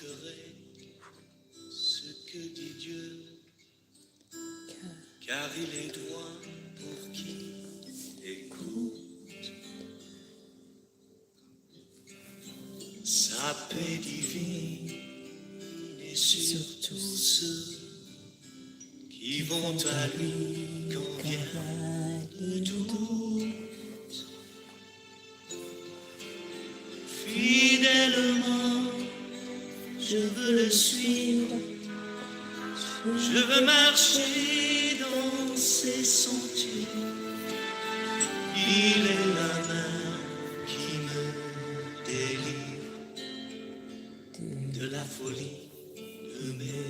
j'écouterai ce que dit Dieu, car il est droit pour qui écoute. Sa paix divine est sur tous ceux qui vont à lui quand vient le doute. Fidèlement, je veux le suivre, je veux marcher dans ses sentiers. Il est la main qui me délivre de la folie de mes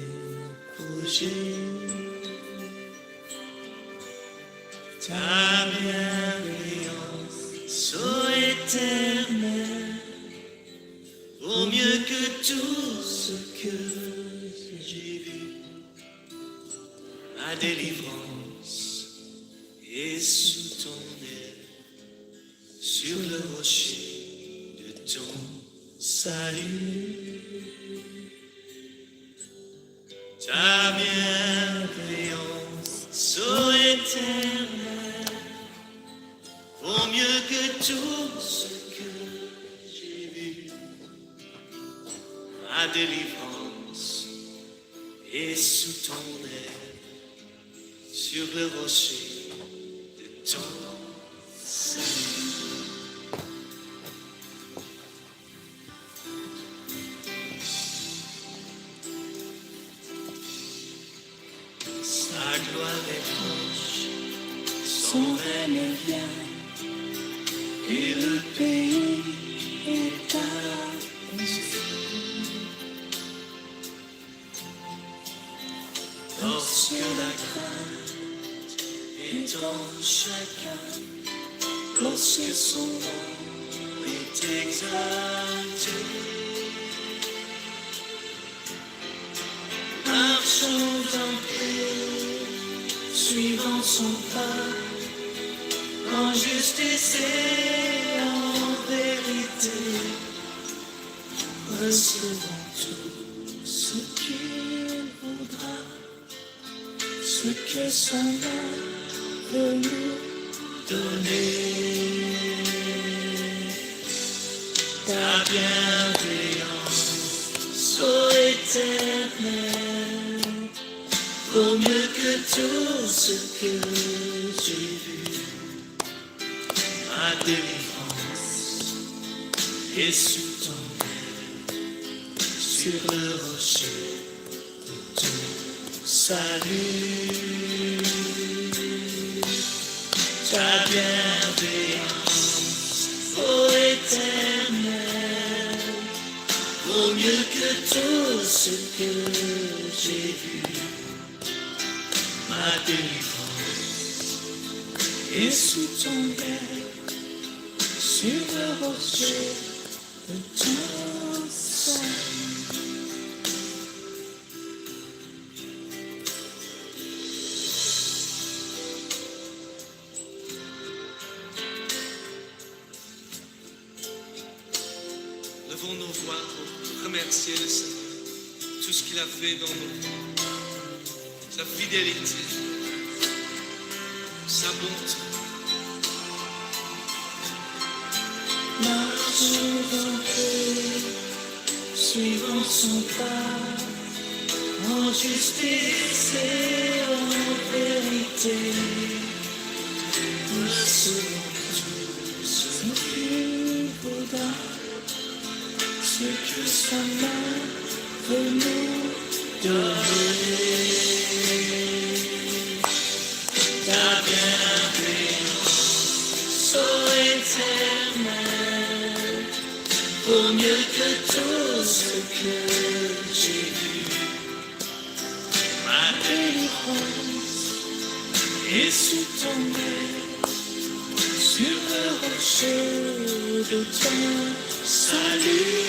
projets. Ta bienveillance, ô éternel, vaut mieux que tout ce que j'ai vu. Ma délivrance est sous ton aile, sur le rocher de ton salut. Ta bienveillance, ô éternel, vaut mieux que tout ce que j'ai vu. Ma délivrance est sous ton aile, sur le rocher de ton salut. Sa gloire est proche, son règne vient, et le pays est à lorsque la crainte est en chacun, lorsque son nom est exalté, marchons en paix, suivant son pas, en justice et en vérité, recevons tout ce qu'il voudra, ce que son main veut nous donner. Ta bienveillance, ô éternel, vaut mieux que tout ce que j'ai vu. Ma délivrance est sous ton aile, sur le rocher de ton salut. Ta bienveillance, ô éternel, vaut mieux que tout ce que j'ai vu. Ma délivrance est sous ton aile, sur le rocher de ton salut. Levons nos voix pour remercier le Seigneur, tout ce qu'il a fait dans nos vies, sa fidélité, sa bonté. Marchons en paix, suivant son pas, en justice et en vérité, recevons tout ce qu'il voudra, ce que sa main veut nous donner. Ta bienveillance, ô éternel, vaut mieux que tout ce que j'ai vu. Ma délivrance est sous ton aile, sur le rocher de ton salut.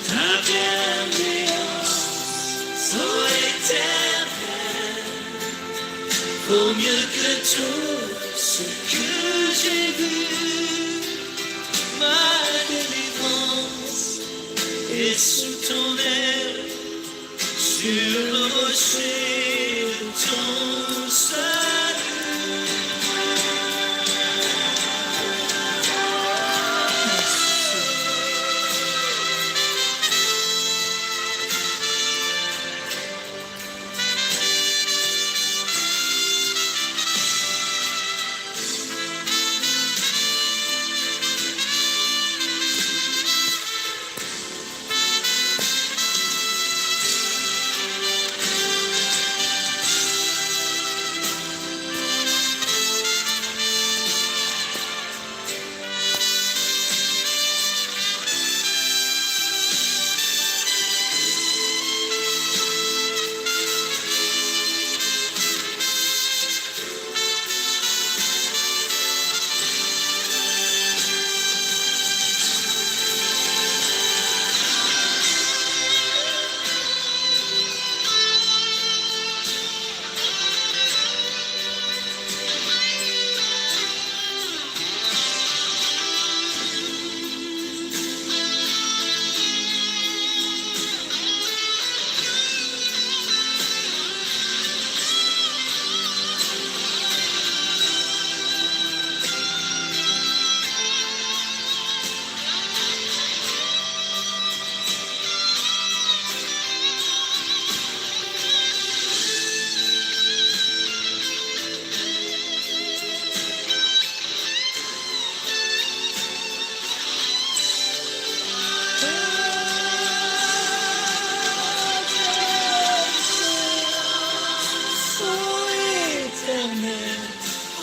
Ta bienveillance, ô éternel, vaut mieux que tout ce que j'ai vu. Ma délivrance sous ton aile, sur le rocher de ton salut.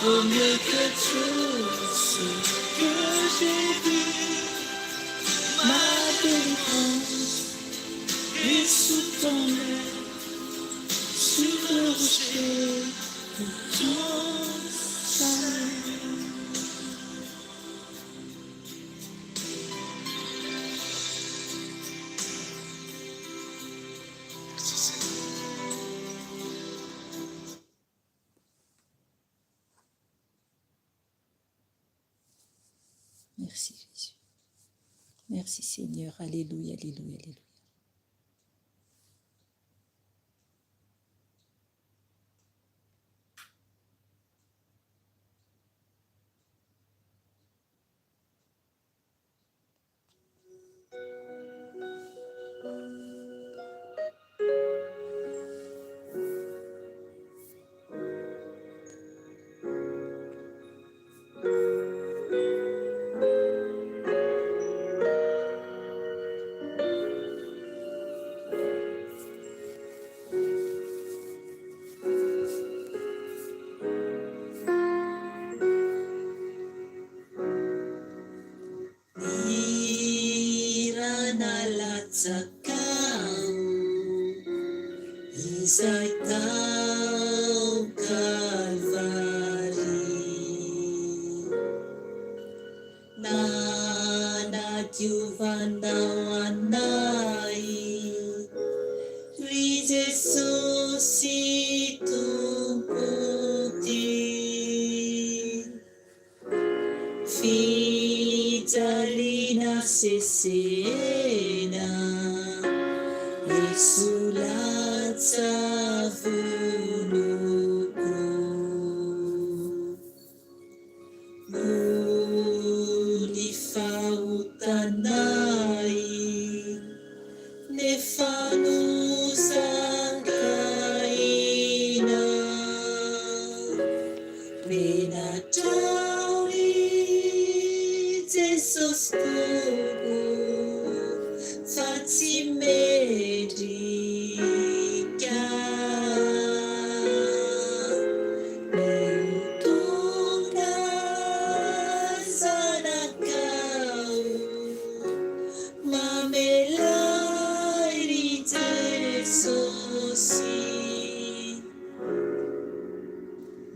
Au mieux que tout ce que j'ai vu, ma délivrance est sous ton aile, sur le rocher de ton salut. Merci Jésus. Merci Seigneur. Alléluia, alléluia, alléluia. Sakau izay tao Kalvari nanadiovanao anay ry Jesosy Tompoko fijaliana sesena Esulatsa vuloko Muli fautanay Nefanusangkaina Menatawi Jesus Tugu Fatimedika Neutunga Zanakau Mamelai Jesusi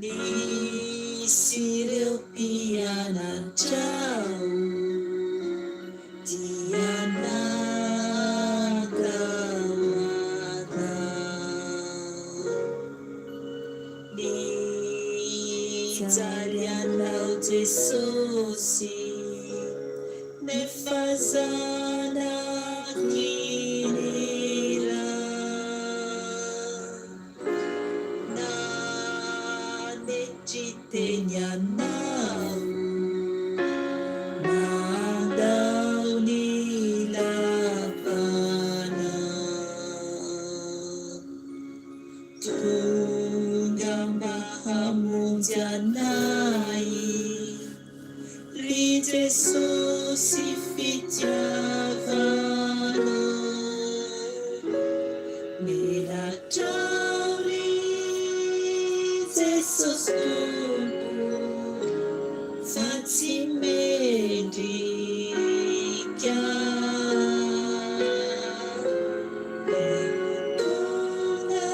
Nisireu pianan jauh Diana gawada Ni jalianau Jesusi Nefazana tsy teny anao mandao ny lavana tonga mba hamonjy anay ry Jesosy fitiavana milatrao ry Jesosy Tompo fa tsy mendrika tonga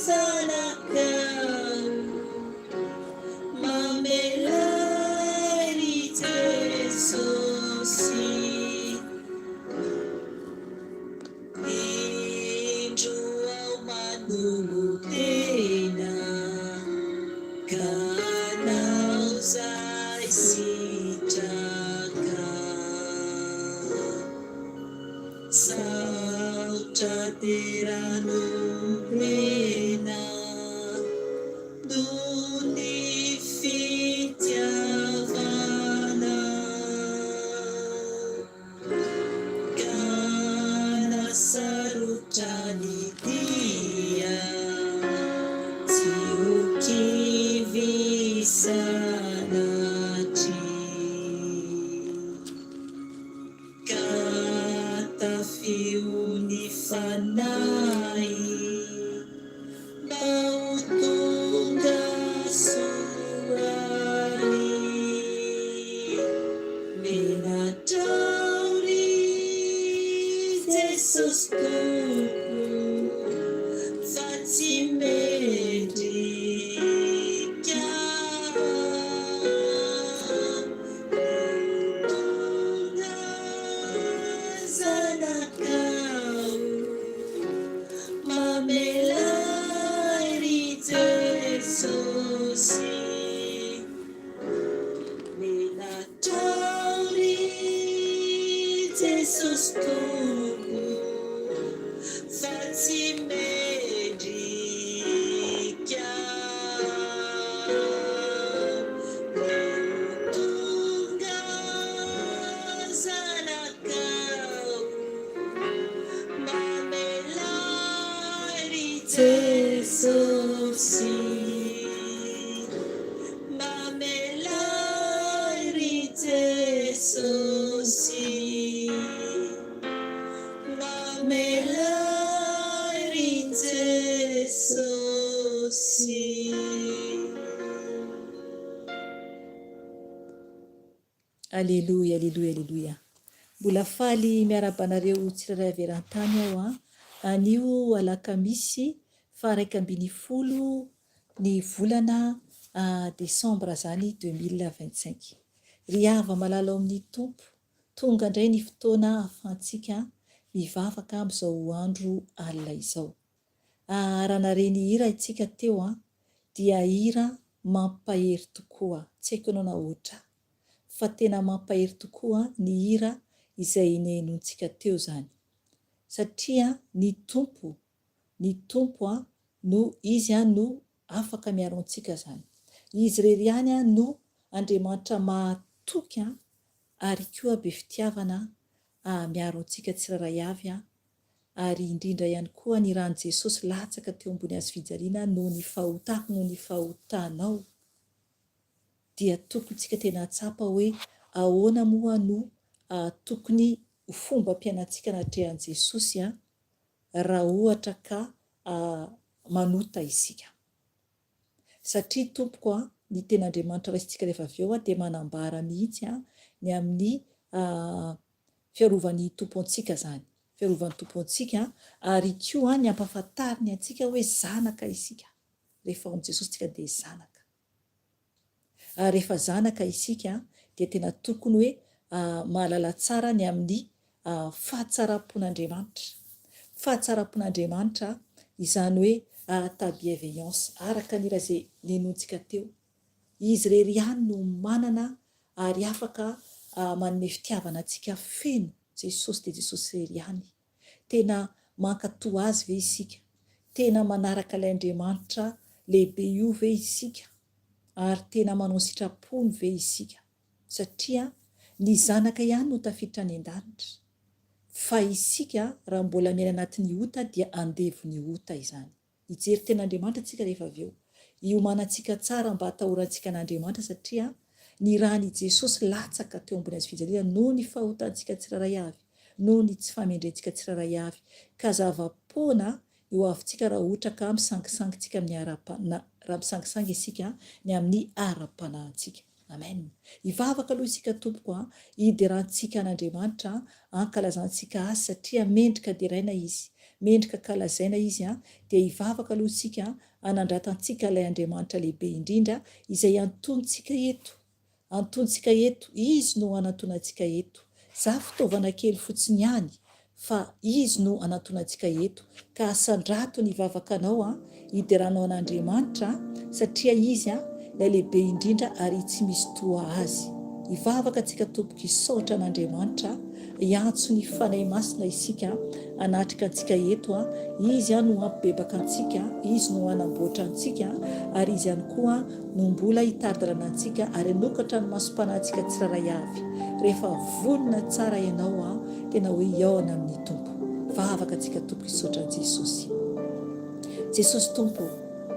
zanakao mamelay ry Jesosy indro ao manolotena ka anao zay sitraka saotra teranomena noho ny fitiavana ka nasarotra ny dia tsy ho kivy sanatry ka tafio ny fanahy mba ho tonga soary menatrao ry Jesosy Tompo fa tsy mendrika tonga zanakao mamelay ry Jesosy menatrao ry Jesosy Tompo fa tsy mendrika tonga zanakao mamelay ry Jesosy mamelay ry Jesosy mamelay ry Jesosy. Alleluia, alleluia, alleluia. Mbola faly miarabanareo tsirairay averan-tany aho anio alakamisy fa 1 ny volana Desambra zany 2025. Ry hava malala ao amin'ny tompo tonga indray ny fotoana ahafahantsika mivavaka amin'izao andro alina izao. Raha nareny hira itsika teo dia hira mampahery tokoa, tsy haiko ianao na ohatra fa tena mampahery tokoa ny hira izay nenontsika teo zany satria ny tompo no izy no afaka miaro antsika zany. Izy rery ihany no Andriamanitra mahatoky ary koa be fitiavana miaro antsika tsirairay avy ary indrindra ihany koa ny rahan'i Jesosy latsaka teo ambony hazo fijaliana no ny fahotako no ny fahotanao dia tokontsika tena tsapa hoe ahoana moa no tokony fomba ampianatsika natrehan'i Jesosy raha ohatra ka manota isika satria tompoko ny ten'Andriamanitra raisitsika rehefa avy eo dia manambara mihitsy ny amin'ny fiarovan'ny tompo antsika zany, fiarovan'ny tompo antsika ary koa ny ampahafantariny antsika hoe zanaka isika. Rehefa ao Jesosy tsika dia zanaka. Rehefa zanaka isika dia tena tokony hoe mahalala tsara ny amin'ny fahatsarapon'Andriamanitra. Fahatsarapon'Andriamanitra izany hoe ta bienveillance araka ny raha izay nenontsika teo. Izy rery ihany no manana ary afaka manome fitiavana antsika feno. Jesosy dia Jesosy rery ihany. Tena mankatoa azy ve isika? Tena manaraka ilay Andriamanitra lehibe io ve isika ary tena manao sitrapony ve isika satria ny zanaka ihany no tafiditra any an-danitra fa isika raha mbola miaina anatin'ny ota dia andevony ota izany. Hijery ten'Andriamanitra antsika rehefa avy eo iomanantsika tsara mba hatahorantsika an'Andriamanitra satria ny rahan'i Jesosy latsaka teo ambony azy fijaliana noho ny fahotantsika tsiraray avy, noho ny tsy famendrentsika tsiraray avy, ka zava-poana eo avintsika raha ohatra ka misangisangintsika amin'ny raha misangisangy isika ny amin'ny ara-panahintsika. Amen. Ivavaka aloha isika tompoko hiderantsika an'Andriamanitra ankalazantsika azy satria mendrika deraina izy, mendrika kalazaina izy dia ivavaka aloha isika anandratantsika ilay Andriamanitra lehibe indrindra izay antontsika eto. Antontsika eto, izy no anantonantsika eto. Za fitaovana kely fotsiny ihany fa izy no anantonantsika eto. Ka asandrato ny ivavakanao hideranao an'Andriamanitra satria izy ilay lehibe indrindra ary tsy misy toa azy. Ivavaka antsika tompoko hisaotra an'Andriamanitra hiantso ny fanahy masina isika anatrika antsika eto izy no ampibebaka antsika, izy no anamboatra antsika ary izy ihany koa no mbola hitardalana antsika ary anokatra ny masom-panahintsika tsiraray avy. Rehefa vonona tsara ianao tena hoe iaona amin'ny tompo. Vavaka antsika tompo hisaotra Jesosy. Jesosy tompo,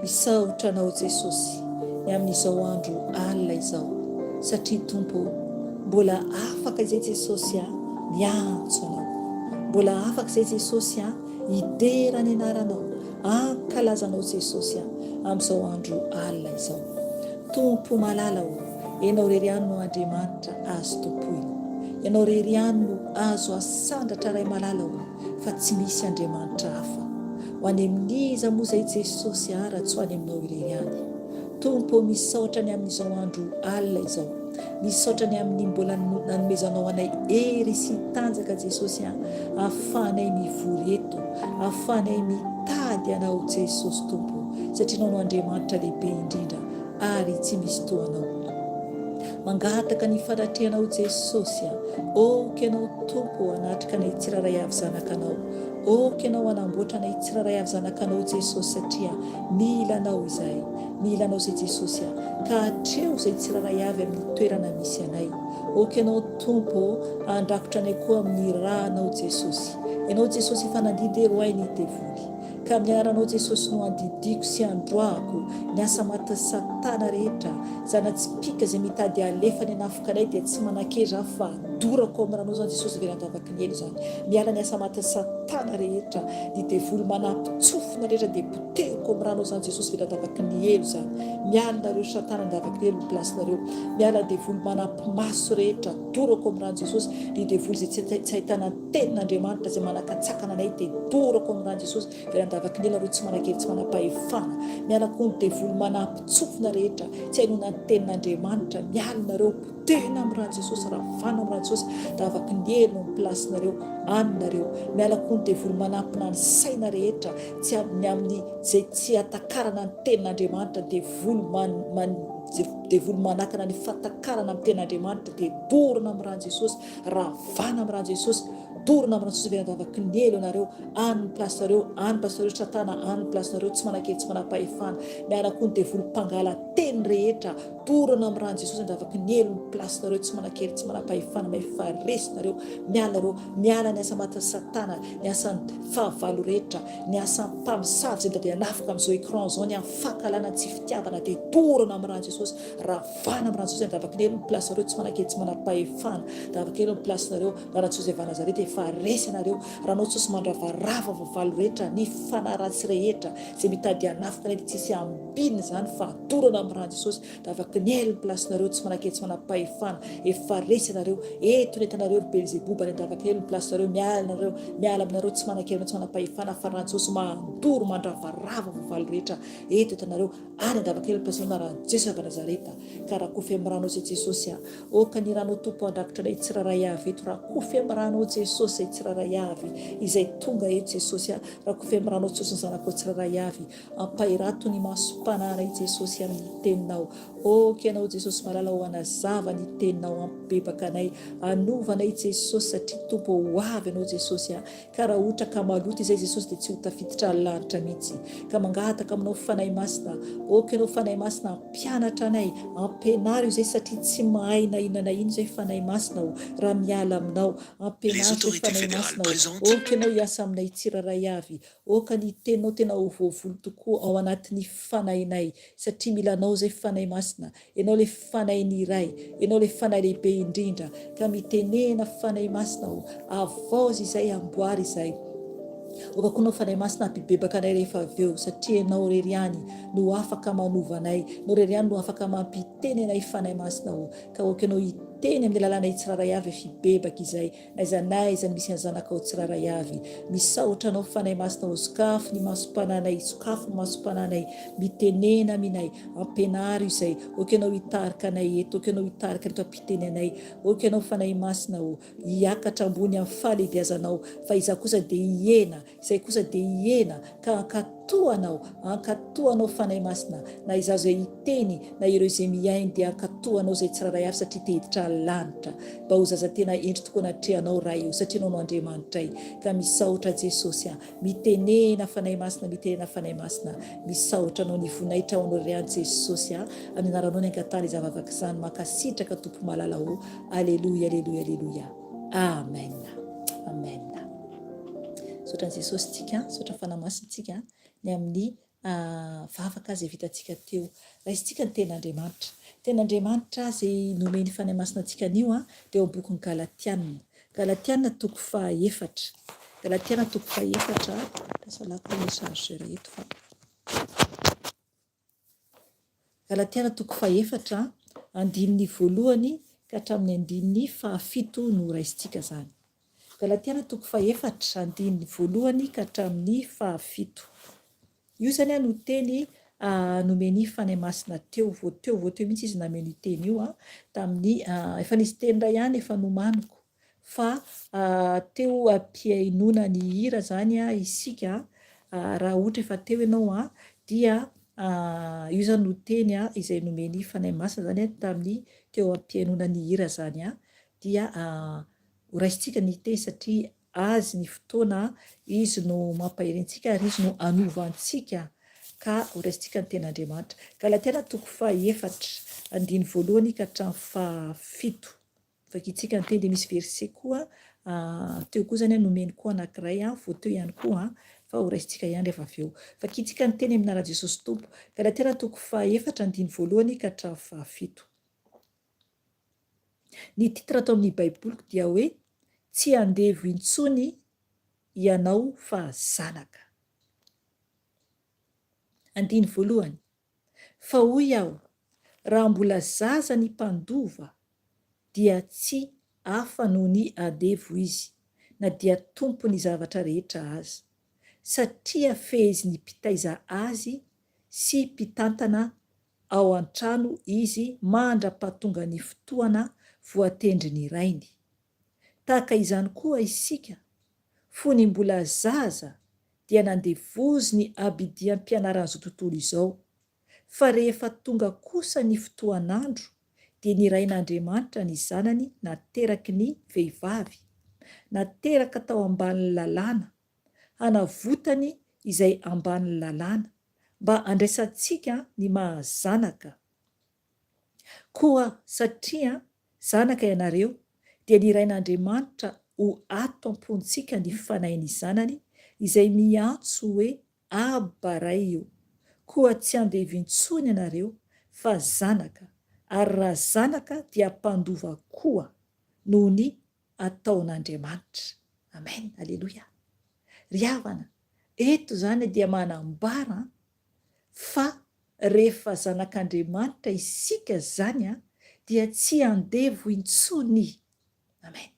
misaotra anao Jesosy ny amin'izao andro alina izao satria tompo mbola afaka izay Jesosy miantso anao, mbola afaka izay Jesosy hidera ny anaranao, ankalazanao Jesosy amin'izao andro alina izao. Tompo malala ianao rery ihany no Andriamanitra azo tompoina, ianao rery ihany no azo asandratra ray malala fa tsy misy Andriamanitra hafa. Ho any amin'iza moa izay Jesosy raha tsy ho any aminao irery ihany. Tompo misaotra ny amin'izao andro alina izao, misaotra ny amin'ny mbola nanomezanao anay hery sy tanjaka Jesosy ahafahanay mivory eto, ahafahanay mitady anao Jesosy tompo satria anao no Andriamanitra lehibe indrindra ary tsy misy toanao. Mangataka ny fanatrehanao Jesosy oka ianao tompo anatrika anay tsiraray avy zanakanao, oka ianao anamboatra anay tsiraray avy zanakanao Jesosy satria mila anao izay, mila anao izay Jesosy ka hatreo izay tsiraray avy amin'ny toerana misy anay. Oka ianao tompo andrakotra anay koa amin'ny rahanao Jesosy. Ianao Jesosy efa nandidy roay ny devoly ka amin'ny anaranao Jesosy no andidiko sy androako ny asa maty Satana rehetra, zanatsipika izay mitady alefany hanafika anay dia tsy manan-keza fa dorako amin'ny ranao izany Jesosy very andavaky ny elo izany. Miala ny asa maty Satana rehetra, ny devoly manampitsofina rehetra dia poteriko amin'ny ranao izany Jesosy very andavaky ny elo izany. Mialinareo Satana andavaky ny elo ny plasinareo, miala devoly manampimaso rehetra, dorako amin'ny rano Jesosy. Ny devoly izay tsy ahitana tenin'Andriamanitra izay manakatsakana anay dia dorako amin'ny rano Jesosy very andavaky ny elo nareo tsy manan-kely tsy manam-pahefana. Miala koa ny devoly manampitsofina rehetra tsy hainona ny tenin'Andriamanitra, mialinareo potehina amin'ny rano Jesosy, ravana amin'ny rano Jesosy davaka ny elo ny plasinareo aninareo. Miala koa ny devoly manampina ny saina rehetra tsy amin'ny izay tsy hatakarana ny tenin'Andriamanitra, devoly manakana ny fatakarana amin'ny tenin'Andriamanitra dia dorona amin'ny rano Jesosy, ravana amin'ny rano Jesosy, dorona amin'ny rano Jesosy very andavaky ny elo nareo any plasinareo, any plasinareo Satana, any plasinareo tsy manan-kely tsy manam-pahefana. Miala koa ny devoly mpangala teny rehetra, dorona amin'ny rano Jesosy andavaky ny elo ny plasinareo tsy manan-kely tsy manam-pahefana. Maefaresinareo mialareo, miala ny asa maty Satana, ny asan'ny fahavalo rehetra, ny asan'ny mpamosavy izay dia hanafika amin'izao écran izao ny fahakalana tsy fitiavana dia dorona amin'ny rano Jesosy, ravana amin'ny rano Jesosy andavaky ny elo ny plasinareo tsy manan-kely tsy manam-pahefana. Davaka elo ny plasinareo raha Jesosy efa Nazareta efa resinareo, ranao Jesosy mandravarava vavalo rehetra, ny fanaratsy rehetra izay mitady hanafika anay dia tsisy ambinina izany fa dorona amin'ny rano Jesosy, davaka ny elo ny plasinareo tsy manan-kely tsy manam-pahefana. Efa resinareo eto ny entanareo Belzebouba ny andavaka elo ny plasinareo, miala aminareo tsy manan-kely tsy manam-pahefana fa rano Jesosy mandoro mandravarava vavalo rehetra eto entanareo any andavaka elo ny plasinareo na raha Jesosy efa Nazareta. Ka raha kofy amin'ny ranao izay Jesosy oka ny ranao tompo andrakotra anay tsiraray avy eto, raha kofy amin'ny ranao Jesosy jesosy zay tsiraray avy izay tonga eto jesosy raha ko femiranao jesosy ny zanakao tsiraray avy ampahirato ny masom-panana i jesosy amin'ny teninao oky ianao jesosy malala ho anazava ny teninao ampibebaka anay anovanay jesosy satria tompo ho avy ianao jesosy ka raha ohatra ka maloto izay jesosy dia tsy ho tafiditra lanitra mihitsy ka mangataka aminao fanahy masina oky ianao fanahy masina ampianatra anay ampianary io zay satria tsy mahay na inona ino zay fanahy masina raha miala aminao ampianary zay fanahy masina oky ianao hiasa aminay tsiraray avy oka ny teninao tena ho voavolo tokoa ao anatin'ny fanahinay satria milanao zay fanahy masina ianao le fanahy ny iray ianao le fanahy lehibe indrindra ka mitenena fanahy masina avozy izay amboary izay oka koa nao fanahy masina ampibebaka anay rehefa avy eo satria ianao rery ihany no afaka manovanay no rery ihany no afaka mampiteny anay fanahy masina ka oka ianao teny amin'ny lalanay tsiraray avy fibebaka izay aiza misy anzanakao tsiraray avy misaotra anao fanahy masina ho sokafo ny masom-pananay sokafo ny masom-pananay mitenena aminay ampianary izay oka ianao hitarika anay eto oka ianao hitarika reto ampiteny anay oka ianao fanahy masina hiakatra ambony amin'ny fahalehibiazanao fa iza kosa dia hiena izay kosa dia hiena ka ankatoanao fanahy masina na iza zay hiteny na ireo izay miainy dia ankatoanao zay tsiraray avy satria te hiditra lanitra mba ho zaza tena endry tokoa natrehanao raha io satria anao no Andriamanitra ka misaotra jesosy mitenena fanahy masina misaotra anao ny voninahitra ao anao riany jesosy amin'ny anaranao ny angatany zavavaka izany makasitraka tompo malala ho aleluia amen saotran jesosy tsika saotra fanahy masintsika ny amin'ny vavaka zay vitantsika teo raha isytsika ny ten'Andriamanitra zay nomeny fanahy masina antsika anio dia ao bokyny Galatiana toko fahaefatra tasalako ny chargeur eto fa Galatiana toko fahaefatra andininy voalohany ka hatramin'ny andininy fahafito no raisintsika zany Galatiana toko fahaefatra andininy voalohany ka hatramin'ny fahafito io zany no teny nomeny fanahy masina teo mihitsy izy nameny teny io tamin'ny efa nisy teny ray ihany efa nomaniko fa teo ampiainona ny hira zany isika raha ohatra efa teo ianao dia io zany no teny izay nomeny fanahy masina zany tamin'ny teo ampiainona ny hira zany dia horaisintsika ny teny satria azy ny fotoana izy no mampaherentsika ary izy no anovantsika ka horaisintsika ny ten'Andriamanitra Galatiana toko fahaefatra andiny voalohany ka hatramin'ny fahafito vakitsika ny teny dia misy verse koa teo koa zany nomeny koa anankiray vao teo ihany koa fa horaisintsika ihany rehefa avy eo vakitsika ny teny amin'ny anaran'i Jesosy Tompo Galatiana toko fahaefatra andiny voalohany ka hatramin'ny fahafito ny titra atao amin'ny baiboliko dia hoe tsy andevo intsony ianao fa zanaka andiny voalohany fa hoy aho raha mbola zaza ny mpandova dia tsy hafa noho ny andevo izy na dia tompo ny zavatra rehetra azy satria fezy ny mpitaiza azy sy mpitantana ao an-trano izy mandra-pahatonga ny fotoana voatendry ny rainy tahaka izany koa isika fony mbola zaza dia nandevozy ny abidiam-pianaran'izao tontolo izao fa rehefa tonga kosa ny fotoan'andro dia nirain'Andriamanitra ny zanany nateraky ny vehivavy nateraka tao ambanin'ny lalàna hanavotany izay ambanin'ny lalàna mba andraisantsika ny mahazanaka koa satria zanaka ianareo dia nirain'Andriamanitra ho ato ampontsika ny fanahin'ny zanany izay miantso hoe Abba ray io koa tsy andevy intsony ianareo fa zanaka ary raha zanaka dia mpandova koa noho ny ataon'Andriamanitra amen aleloia ry havana eto zany dia manambara fa rehefa zanak'Andriamanitra isika zany dia tsy andevo intsony amen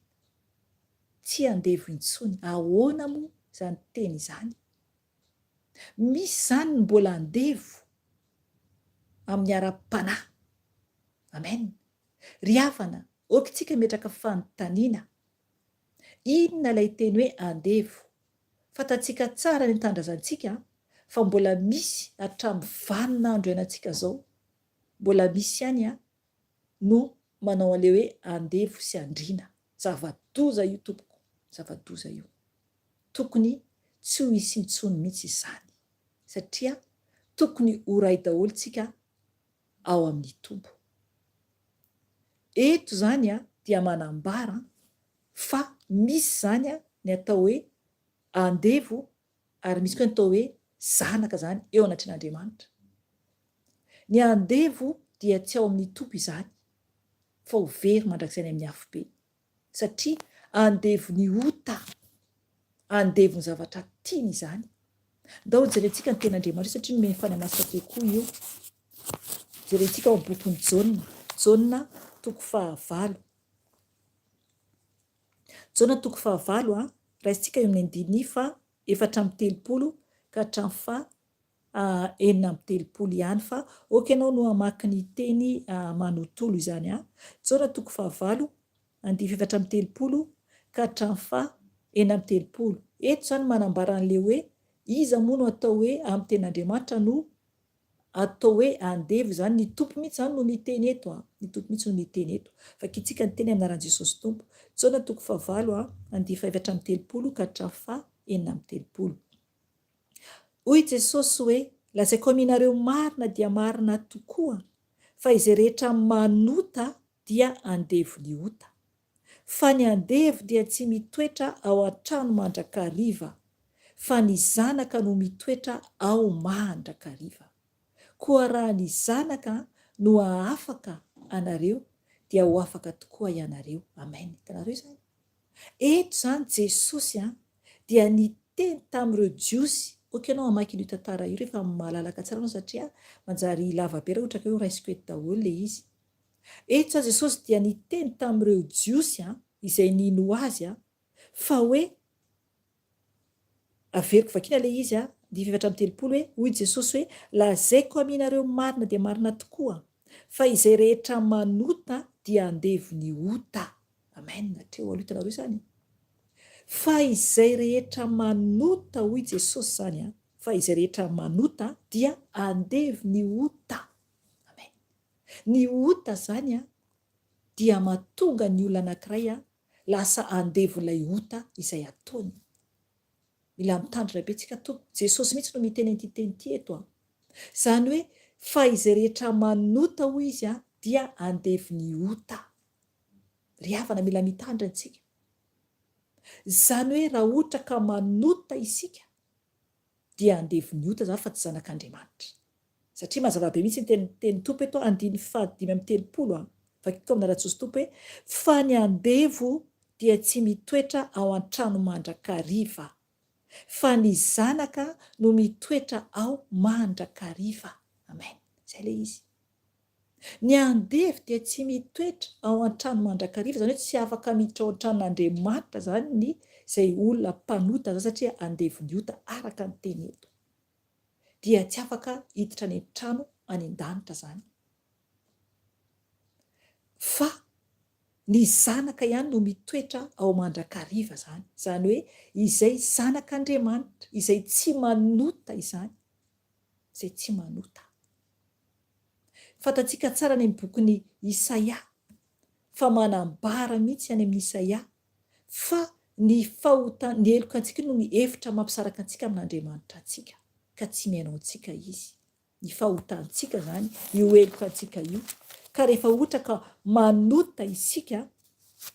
tsy andevo intsony ahoana moa zany teny zany misy zany mbola andevo amin'ny ara-panahy amen ry havana okitsika metraka fanontaniana inona ilay teny hoe andevo. Fatantsika tsara ny tandrazantsika fa mbola misy hatramin'ny vaninandro ianantsika zao, mbola misy ihany no manao an'le hoe andevo sy andriana. Zava-doza io tompoko, zava-doza io. Tokony tsy ho hisy intsony mihitsy izany satria tokony ho ray daholo tsika ao amin'ny tompo. Eto zany dia manambara fa misy zany ny atao hoe andevo ary misy koa ny atao hoe zanaka zany eo anatin'Andriamanitra. Ny andevo dia tsy ao amin'ny tompo izany fa ho very mandrakizay amin'ny hafobe satria andevo ny ota, andevo ny zavatra tiany izany. Ndao jerentsika ny ten'Andriamanitra satria nomeny fanamasika koa io. Jerentsika ao amin'ny bokin'ny Jaona toko 9. Jaona toko 9 raisitsika eo amin'ny andiny fa 4:30 ka hatramin'ny fa 4:30 ihany fa oky ianao no hamaky ny teny manontolo izany. Jaona toko 9 andiny 4:30 ka hatramin'ny fa 4:30. Eto zany manambara an'le hoe iza moa no atao hoe amin'ny ten'Andriamanitra no atao hoe andevo zany. Ny tompo mihitsy zany no miteny eto ny tompo mihitsy no miteny eto. Vakitsika ny teny amin'ny anaran'i Jesosy tompo. Jaona toko 9 andiny 4:30 ka hatramin'ny fa 4:30. Hoy Jesosy hoe lazaiko aminareo marina dia marina tokoa fa izay rehetra manota dia andevo ny ota, fa ny andevo dia tsy mitoetra ao an-trano mandrakariva fa ny zanaka no mitoetra ao mandrakariva. Koa raha ny zanaka no ahafaka anareo dia ho afaka tokoa ianareo. Amen. Hitanareo zany? Eto zany Jesosy dia niteny tamin'ireo jiosy. Oky ianao hamaky io tantara io rehefa malalaka tsara anao satria manjary lava be raha ohatra ka hoe raisiko eto daholo le izy. Eto zany Jesosy dia niteny tamin'ireo jiosy izay nino azy fa hoe averiko vakina le izy dia 4:30 hoe hoy Jesosy hoe lazaiko aminareo marina dia marina tokoa fa izay rehetra manota dia andevo ny ota. Amen. Natreo aloha hitanareo zany. Fa izay rehetra manota hoy Jesosy zany fa izay rehetra manota dia andevo ny ota. Amen. Ny ota zany dia mahatonga ny olona anankiray lasa andevon'ilay ota izay ataony. Mila mitandrina be tsika tompo. Jesosy mihitsy no miteny an'ity teny ity eto zany hoe fa izay rehetra manota hoy izy dia andevo ny ota. Ry havana mila mitandrina antsika. Zany hoe raha ohatra ka manota isika dia andevo ny ota zany fa tsy zanak'Andriamanitra. Satria mazava be mihitsy ny teny tompo eto andiny 5:30 vakiko amin'ny Jesosy tompo hoe fa ny andevo dia tsy mitoetra ao an-trano mandrakariva fa ny zanaka no mitoetra ao mandrakariva. Amen. Zay le izy. Ny andevo dia tsy mitoetra ao an-trano mandrakariva zany hoe tsy afaka miditra ao an-tranon'Andriamanitra zany ny izay olona mpanota zany satria andevo ny ota araka ny teny eto. Dia tsy afaka hiditra any an-trano any an-danitra zany. Fa ny zanaka ihany no mitoetra ao mandrakariva zany. Zany hoe izay zanak'Andriamanitra, izay tsy manota izany. Izay tsy manota. Fatantsika tsara ny bokin'ny Isaia fa manambara mihitsy any amin'ny Isaia fa ny ny heloka antsika no ny hevitra mampisaraka antsika amin'Andriamanitra antsika ka tsy mihaino antsika izy. Ny fahotantsika zany io heloka antsika io. Ka rehefa ohatra ka manota isika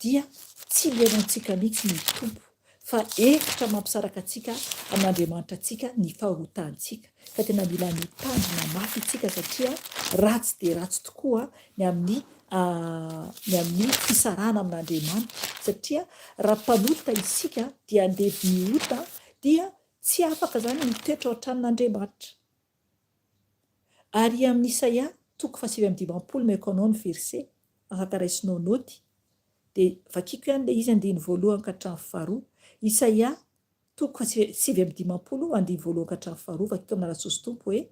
dia tsy mihaino antsika mihitsy ny tompo fa hevitra mampisaraka antsika amin'Andriamanitra antsika ny fahotantsika. Fa tena mila mitandrina mafy isika satria ratsy dia ratsy tokoa ny amin'ny fisarana amin'Andriamanitra satria raha mpanota isika dia andevo ny ota dia tsy afaka zany mitoetra ao an-tranon'Andriamanitra. Ary amin'ny Isaia toko 7:15 meko anao ny verset afaka raisinao naoty dia vakiko ihany le izy andiny 1 ka hatramin'ny 2. Isaia toko 7:15 andiny 1 ka hatramin'ny 2 vakiko amin'ny Jesosy tompo hoe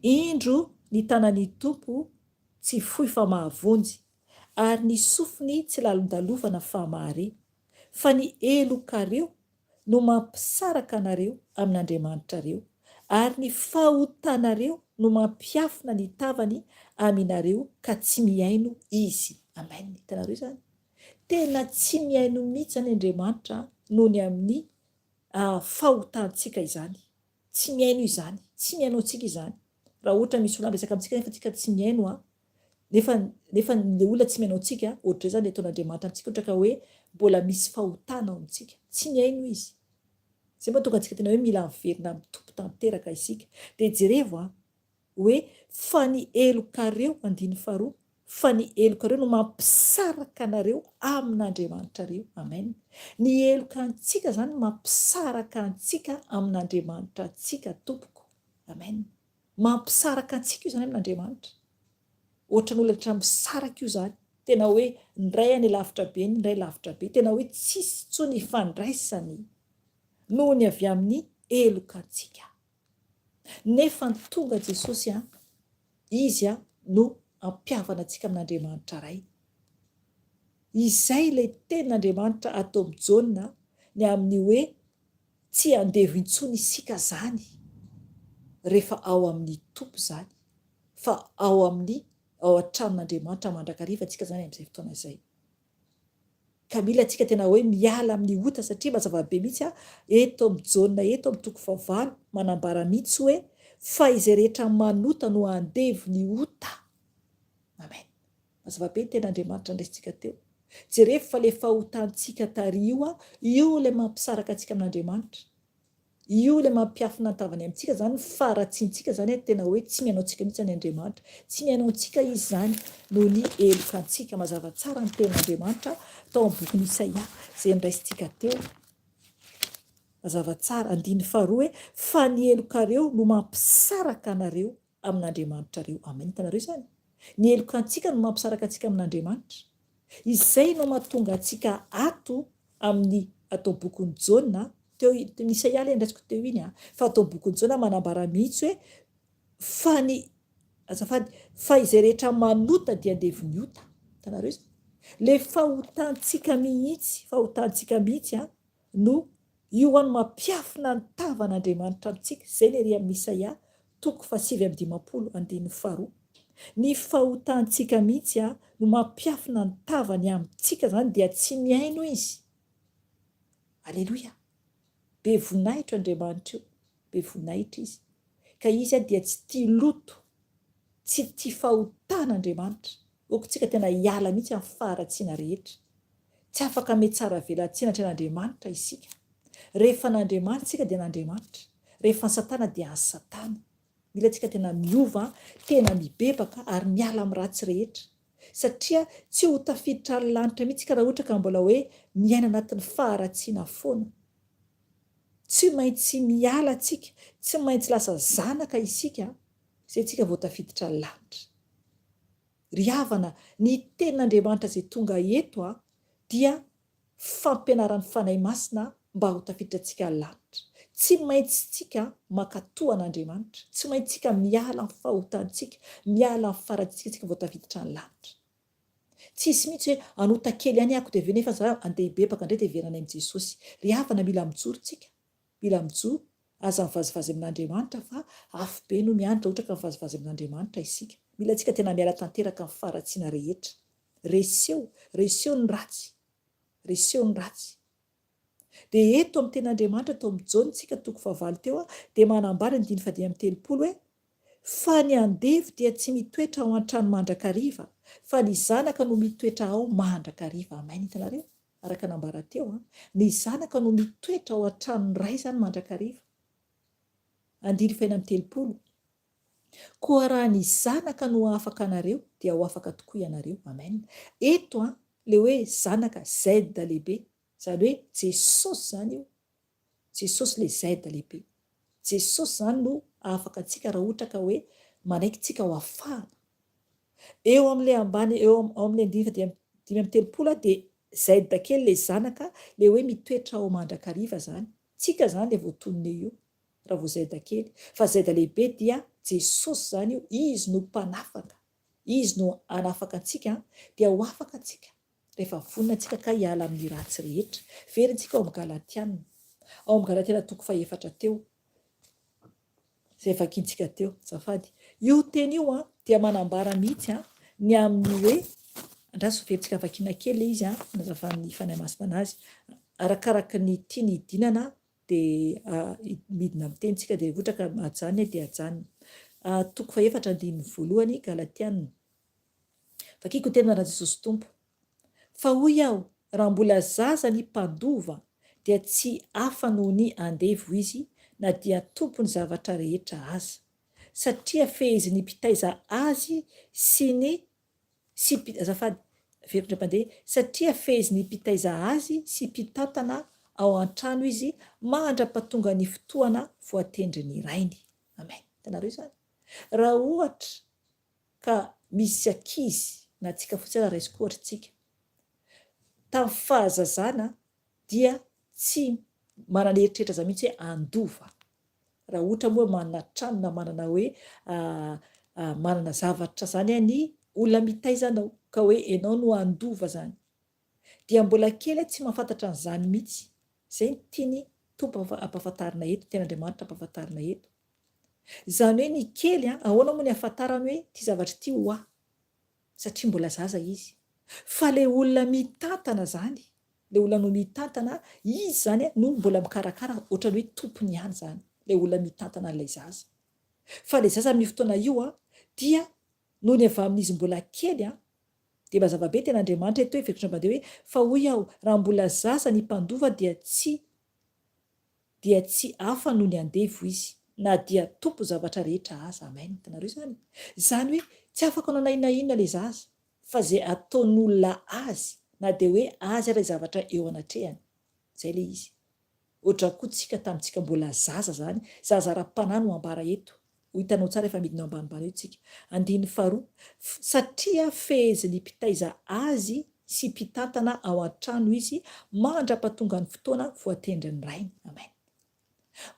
indro ny tanan'ny tompo tsy fohy fa mahavonjy ary ny sofiny tsy lalondalovana fa mahare fa ny elokareo no mampisaraka anareo amin'Andriamanitra reo ary ny fahotanareo no mampiafina ny tavany aminareo ka tsy miaino izy. Amen. Hitanareo zany tena tsy miaino mihitsy zany Andriamanitra noho ny amin'ny fahotantsika izany. Tsy miaino izany, tsy miaino antsika izany. Raha ohatra misy olona resaka amintsika nefa tsika tsy miaino nefa le olona tsy miaino antsika ohatray zany ataon'Andriamanitra antsika ohatra ka hoe mbola misy fahotana ao amintsika, tsy miaino izy. Zay mba tonga antsika tena hoe mila miverina amin'ny tompo tanteraka isika. Dia jerevo hoe fa ny elokareo, andiny faharoa, fa ny elokareo no mampisaraka anareo amin'Andriamanitra reo. Amen. Ny eloka antsika zany mampisaraka antsika amin'Andriamanitra antsika tompoko. Amen. Mampisaraka antsika io zany amin'Andriamanitra. Ohatra n'olona rehetra misaraka io zany tena hoe ndray any lavitra be, ndray lavitra be, tena hoe tsisy tsony ifandraisany noho ny avy amin'ny eloka antsika. Nefa ny tonga Jesosy izy no ampiavana antsika amin'Andriamanitra ray. Izay ilay tenin'Andriamanitra atao mijaona ny amin'ny hoe tsy andevo intsony isika zany rehefa ao amin'ny tompo zany, fa ao an-tranon'Andriamanitra mandrakariva antsika zany amin'izay fotoana izay. Ka mila antsika tena hoe miala amin'ny ota satria mazava be mihitsy eto mijaona eto amin'ny toko fahavalo manambara mihitsy hoe fa izay rehetra manota no andevo ny ota. Amen. Mazava be ny ten'Andriamanitra ndraisintsika teo. Jereo fa le fahotantsika tario io le mampisaraka antsika amin'Andriamanitra. Io le mampiafina ny tavany amintsika zany faratsintsika zany tena hoe tsy miaino antsika mihitsy any Andriamanitra. Tsy miaino antsika izy zany noho ny eloka antsika. Mazava tsara ny ten'Andriamanitra tao amin'ny bokin'i Isaia izay niraisintsika teo. Mazava tsara andiny faharoa hoe fa ny elokareo no mampisaraka anareo amin'Andriamanitra reo. Amen. Hitanareo zany ny eloka antsika no mampisaraka antsika amin'Andriamanitra. Izay no mahatonga antsika ato amin'ny atao bokin'ny Jaona teo Isaia ilay ndraisiko teo iny fa atao bokin'ny Jaona manambara mihitsy hoe fa izay rehetra manota dia andevo ny ota. Hitanareo zany le fahotantsika mihitsy no io no mampiafina ny tavan'Andriamanitra amintsika. Zay le ry amin'ny Isaia toko 7:12. Ny fahotantsika mihitsy no mampiafina ny tavany amintsika zany dia tsy miaino izy. Aleloia. Be voninahitra Andriamanitra io, be voninahitra izy. Ka izy dia tsy tia loto, tsy tia fahotan'Andriamanitra. Okontsika tena hiala mihitsy amin'ny faharatsiana rehetra. Tsy afaka metsara velantsina n'Andriamanitra isika. Rehefa n'Andriamanitra isika dia n'Andriamanitra. Rehefa ny Satana dia ny Satana. Mila antsika tena miova, tena mibebaka ary miala amin'ny ratsy rehetra. Satria tsy ho tafiditra ny lanitra mihitsy ka raha ohatra ka mbola hoe miaina anatin'ny faharatsiana foana. Tsy maintsy miala antsika, tsy maintsy lasa zanaka isika izay tsika vao tafiditra ny lanitra. Ry havana, ny tenin'Andriamanitra izay tonga eto dia fampianaran'ny fanahy masina mba ho tafiditra antsika ny lanitra. Tsy maintsy tsika mankatohan'Andriamanitra, tsy maintsy tsika miala amin'ny fahotantsika, miala amin'ny faratsika tsika vao tafiditra ny lanitra. Tsisy mihitsy hoe anota kely ihany ako dia avy nefa za andeha hibebaka indray dia heverana amin'i Jesosy. Ry havana, mila mijoro tsika, mila mijoro aza mivazivazy amin'Andriamanitra fa afo be no mianatra ohatra ka mivazivazy amin'Andriamanitra isika. Mila antsika tena miala tanteraka amin'ny faharatsiana rehetra. Reseho ny ratsy. Dia eto amin'ny ten'Andriamanitra tao amin'ny Jaonantsika toko 9 teo dia manambara ny 5:30 hoe fa ny andevo dia tsy mitoetra ao an-trano mandrakariva fa ny zanaka no mitoetra ao mandrakariva. Amen. Hitanareo araka nambara teo ny zanaka no mitoetra ao an-tranony ray zany mandrakariva. 5:30 koa raha ny zanaka no afaka anareo dia ho afaka tokoa ianareo. Amen. Eto le hoe zanaka Z lehibe zany hoe Jesosy zany io. Jesosy le Z lehibe. Jesosy zany no afaka antsika raha ohatra ka hoe manaiky tsika ho afahana. Eo amin'ilay ambany eo amin'ilay 5:30 dia Z kely le zanaka le hoe mitoetra ao mandrakariva zany. Tsika zany le voatonona io raha vao Z kely. Fa Z lehibe dia Jesosy zany io, izy no mpanafaka. Izy no anafaka antsika dia ho afaka antsika. rehefa vonina antsika ka hiala amin'ny ratsy rehetra. Veryntsika ao amin'ny Galatiana. Ao amin'ny Galatiana 4 teo. Izay vakiantsika teo, zafady. Io teny io dia manambara mihitsy ny amin'ny hoe andraso verintsika vakiana kely izy nazavan'ny fanahy masina anazy. Arakaraka ny tia ny hidinana dia midina amin'ny tenintsika dia ohatra ka ajanona dia ajanona. 4:1 Galatiana. Vakiako teny marina Jesosy Tompo. Fa hoy aho, raha mbola zaza ny mpandova dia tsy hafa noho ny andevo izy na dia tompony zavatra rehetra aza. Satria feheziny mpitaiza azy satria feheziny mpitaiza azy sy mpitantana ao an-trano izy mandrapatonga ny fotoana voatendry ny rainy. Amen. Tanareo izany. Raha ohatra ka misy ankizy na tsika fotsiny raisiko ohatra tsika tamin'ny fahazazana dia tsy manana eritreritra za mihitsy hoe andova. Raha ohatra moa manana trano na manana hoe manana zavatra zany ny olona mitaizanao ka hoe ianao no andova zany, dia mbola kely tsy mahafantatra an'izany mihitsy. Zay ny tiany Tompo ampahafantarina eto, ten'Andriamanitra ampahafantarina eto. Zany hoe ny kely ahoana moa ny ahafantarany hoe ty zavatra ty ho aho, satria mbola zaza izy. Fa le olona mitantana zany, le olona no mitantana, izy zany no mbola mikarakara ohatrany hoe tompony ihany zany, le olona mitantana an'ilay zaza. Fa le zaza amin'ny fotoana io dia noho ny avy amin'izy mbola kely dia mazava be ten'Andriamanitra eto hoe veritra hoe fa hoy aho raha mbola zaza ny mpandova dia tsy hafa noho ny andevo izy na dia tompo zavatra rehetra aza. Amen. Tanareo zany. Zany hoe tsy afaka nanao inona inona le zaza fa zay ataon'olona azy na dia hoe azy ary zavatra eo anatrehany. Zay le izy. Ohatra koa tsika tamintsika mbola zaza zany, zaza ara-panahy no ambara eto. Hitanao tsara efa midina ambanimbany eo tsika. 2 satria feheziny mpitaiza azy sy mpitantana ao an-trano izy mandrapatonga ny fotoana voatendry ny rainy. Amen.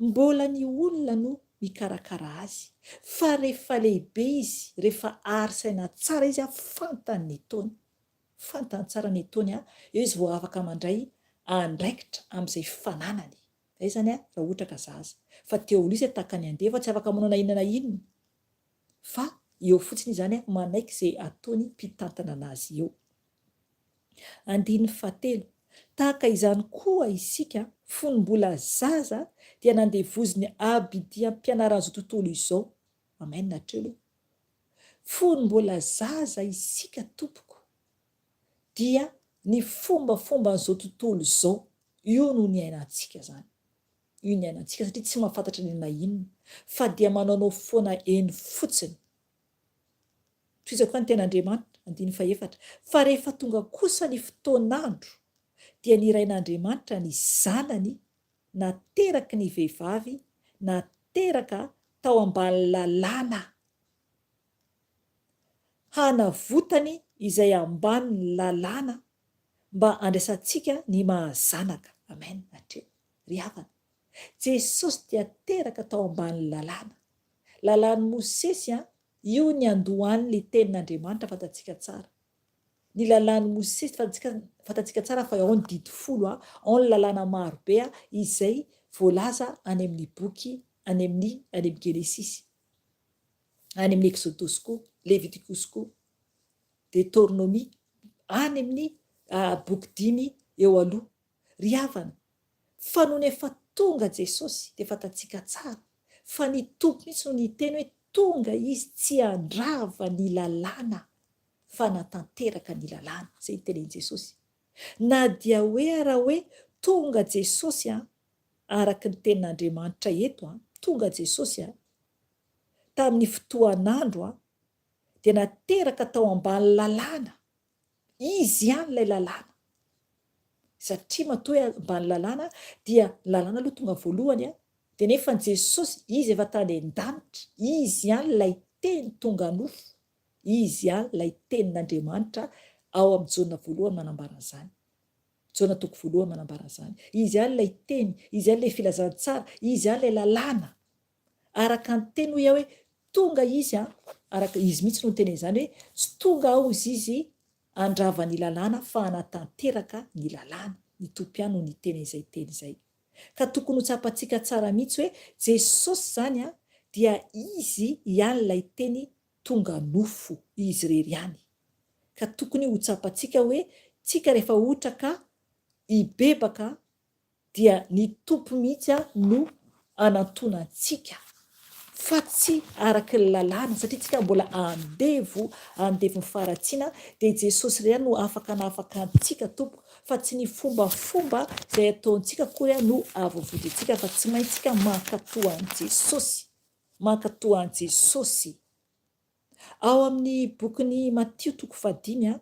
Mbola ny olona no mikarakara azy, fa rehefa lehibe izy, rehefa arisaina tsara izy fantany ny taony, fantany tsara ny taony eo izy vao afaka mandray andraikitra amin'izay fananany. Zay zany raha ohatra ka zaza. Fa teo izy tahaka ny andevo tsy afaka manao inona inona, fa eo fotsiny zany manaiky izay ataony mpitantana anazy eo. 7 tahaka izany koa isika fony mbola zaza dia nandevoziny abidia ampianaran'izao tontolo izao. Amen. Natreo fony mbola zaza isika tompoko dia ny fombafomba n'izao tontolo izao io no ny ainantsika zany. Io ny ainantsika satria tsy mahafantatra ny inona inona fa dia manaonao foana eny fotsiny. Toizako ny ten'Andriamanitra 4 fa rehefa tonga kosa ny fotoan'andro dia nirain'Andriamanitra ny zanany nateraky ny vehivavy nateraka tao ambany lalàna hanavotany izay ambany ny lalàna mba andraisantsika ny mahazanaka. Amen. Natreo ry havana. Jesosy dia teraka tao ambany lalàna Mosesy io ny andohany le tenin'Andriamanitra fantatsika tsara. Ny lalàny Mosesy fantatsika tsara fa ao ny didy 10 ao ny lalàna marobe izay voalaza any amin'ny boky any amin'ny Genesisy, any amin'ny Exodosy koa, Levitikosy koa, Deutéronomie, any amin'ny boky 5 eo aloha. Ry havana, fa noho ny efa tonga Jesosy dia fantatsika tsara fa ny tompo mihitsy no ny teny hoe tonga izy tsy andrava ny lalàna fa natanteraka ny lalàna. Zay telen'i Jesosy. Na dia hoe raha hoe tonga Jesosy araka ny tenin'Andriamanitra eto tonga Jesosy tamin'ny fotoan'andro dia nateraka tao ambany lalàna. Izy ihany ilay lalàna. Satria matoa ambany lalàna dia lalàna aloha tonga voalohany dia nefa Jesosy izy efa tany an-danitra, izy ihany ilay teny tonga nofo, izy ihany ilay tenin'Andriamanitra ao amin'ny jaona voalohany manambara an'izany. Jaona 1 manambara an'izany. Izy ihany ilay teny, izy ihany ilay filazantsara, izy ihany ilay lalàna. Araka ny teny hoe tonga izy araka izy mihitsy no teny izany hoe tsy tonga ao izy andrava ny lalàna fa anatanteraka ny lalàna, ny tompiano ny teny izay ka tokony ho tsapantsika tsara mihitsy hoe Jesosy zany a dia izy ihany ilay teny tonga nofo, izy rery ihany, ka tokony ho tsapantsika hoe tsika rehefa ohatra ka hibebaka dia ny tompo mihitsy a no anantonantsika fa tsy araky ny lalàna, satria tsika mbola andevo mifaratsiana dia Jesosy iray no afaka antsika tompo, fa tsy ny fombafomba izay ataontsika kory no avovody antsika, fa tsy maintsika mankatoa an' Jesosy. Ao amin'ny bokin'ny Matio 5:17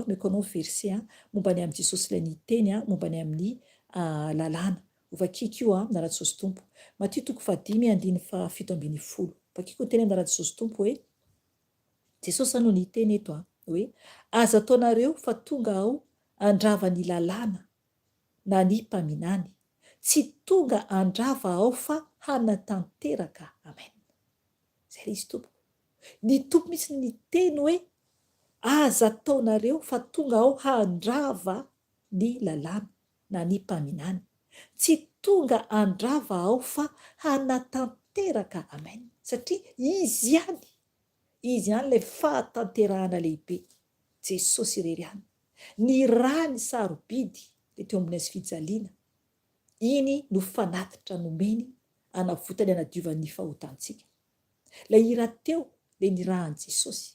no ekonao verset mombany amin'ny Jesosy ilay niteny mombany amin'ny lalàna. Ovakiko amin'anaran'i Jesosy tompo. Matio 5:17 vakiko teny amin'anaran'i Jesosy tompo hoe Jesosy no niteny eto hoe aza ataonareo fa tonga aho andrava ny lalàna na ny mpaminany, tsy tonga andrava aho fa hanatanteraka. Amen. Zay izy tompo. Ny tompo misy ny teny hoe aza ataonareo fa tonga aho handrava ny lalàna na ny mpaminany, tsy tonga andrava aho fa hanatanteraka. Amen. Satria izy ihany ilay fahatanterahana lehibe, Jesosy irery ihany. Ny rany sarobidy le teo ambony azy fijaliana, iny no fanatitra nomeny anavotany anadiovan'ny fahotantsika. Ilay hira teo le nirahan'i Jesosy,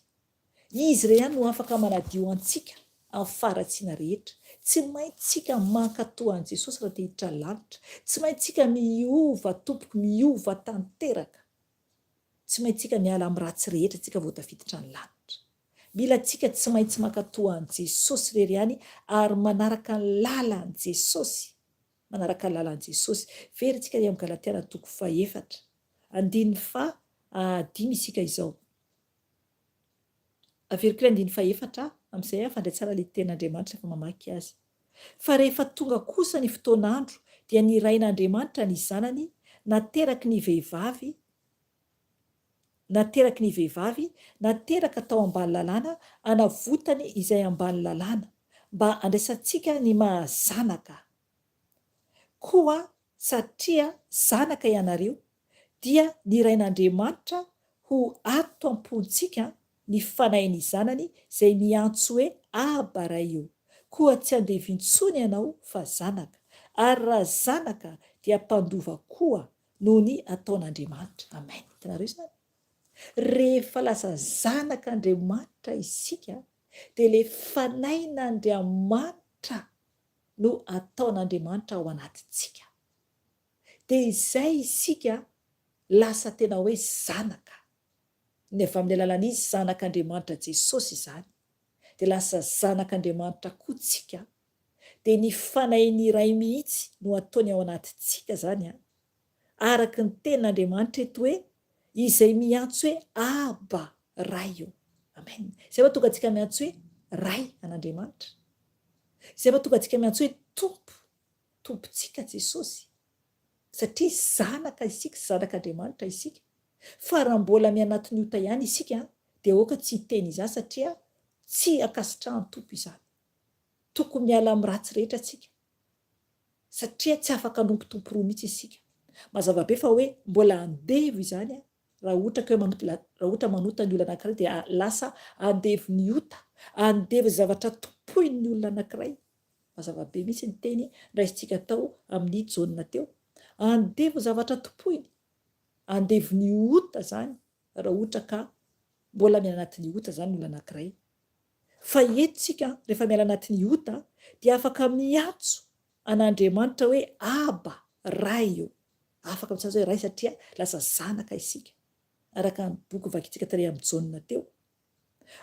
izy irery ihany no afaka manadio antsika amin'ny faratsiana rehetra. Tsy maintsika mankatoa an' Jesosy raha te hiditra lavitra, tsy maintsika miova tompoky, miova tanteraka, tsy maintsika miala amin'ny ratsy rehetra tsika vao tafiditra ny lavitra. Mila tsika tsy maintsy mankatoa an' Jesosy rery ihany ary manaraka ny lalan'i Jesosy, very tsika amin'ny Galatiana 4:5 isika izao. Averiko ilay 4 amin'izay fandray tsara le tenin'Andriamanitra fa mamaky azy. Fa rehefa tonga kosa ny fotoan'andro dia nirain'Andriamanitra ny zanany nateraky ny vehivavy nateraka tao ambany lalàna, anavotany izay ambany lalàna mba andraisantsika ny mahazanaka. Koa satria zanaka ianareo dia nirain'Andriamanitra ho ato am-pontsika ny fanahin'ny zanany izay miantso hoe Aba ray io. Koa tsy andeha vintsony ianao fa zanaka, ary raha zanaka dia mpandova koa noho ny ataon'Andriamanitra. Amen. Hitanareo izany? Rehefa lasa zanak'Andriamanitra isika dia le fanahin'Andriamanitra no ataon'Andriamanitra ao anatintsika. Dia izay isika lasa tena hoe zanaka. Ny avy amin'ny alalan'izy zanak'Andriamanitra Jesosy izany, dia lasa zanak'Andriamanitra koa tsika. Dia ny fanahiny iray mihitsy no ataony ao anatintsika zany araka ny tenin'Andriamanitra eto hoe izay miantso hoe Aba ray io. Amen. Izay mahatonga antsika miantso hoe ray an'Andriamanitra. Izay mahatonga antsika miantso hoe tompontsika Jesosy. Satria zanaka isika, zanak'Andriamanitra isika. Fa raha mbola mianatiny ota ihany isika dia oka tsy hiteny izany, satria tsy akasitrahan'ny tompo izany. Tokony miala amin'ny ratsy rehetra tsika, satria tsy afaka anompo-tompo roa mihitsy isika. Mazava be fa hoe mbola andevo izany raha ohatra manota ny olona anankiray dia lasa andevo ny ota, andevo zavatra topoiny ny olona anankiray. Mazava be mihitsy ny teny raisintsika tao amin'ny jaunina teo, andevo zavatra topoiny, andevo ny ota zany raha ohatra ka mbola miala anatin'ny ota zany olona anankiray. Fa eto tsika rehefa miala anatin'ny ota dia afaka miantso an'Andriamanitra hoe Aba ray io. Afaka mitsazo hoe ray satria lasa zanaka isika, araka ny boky vakitsika tary amin'ny jaunina teo.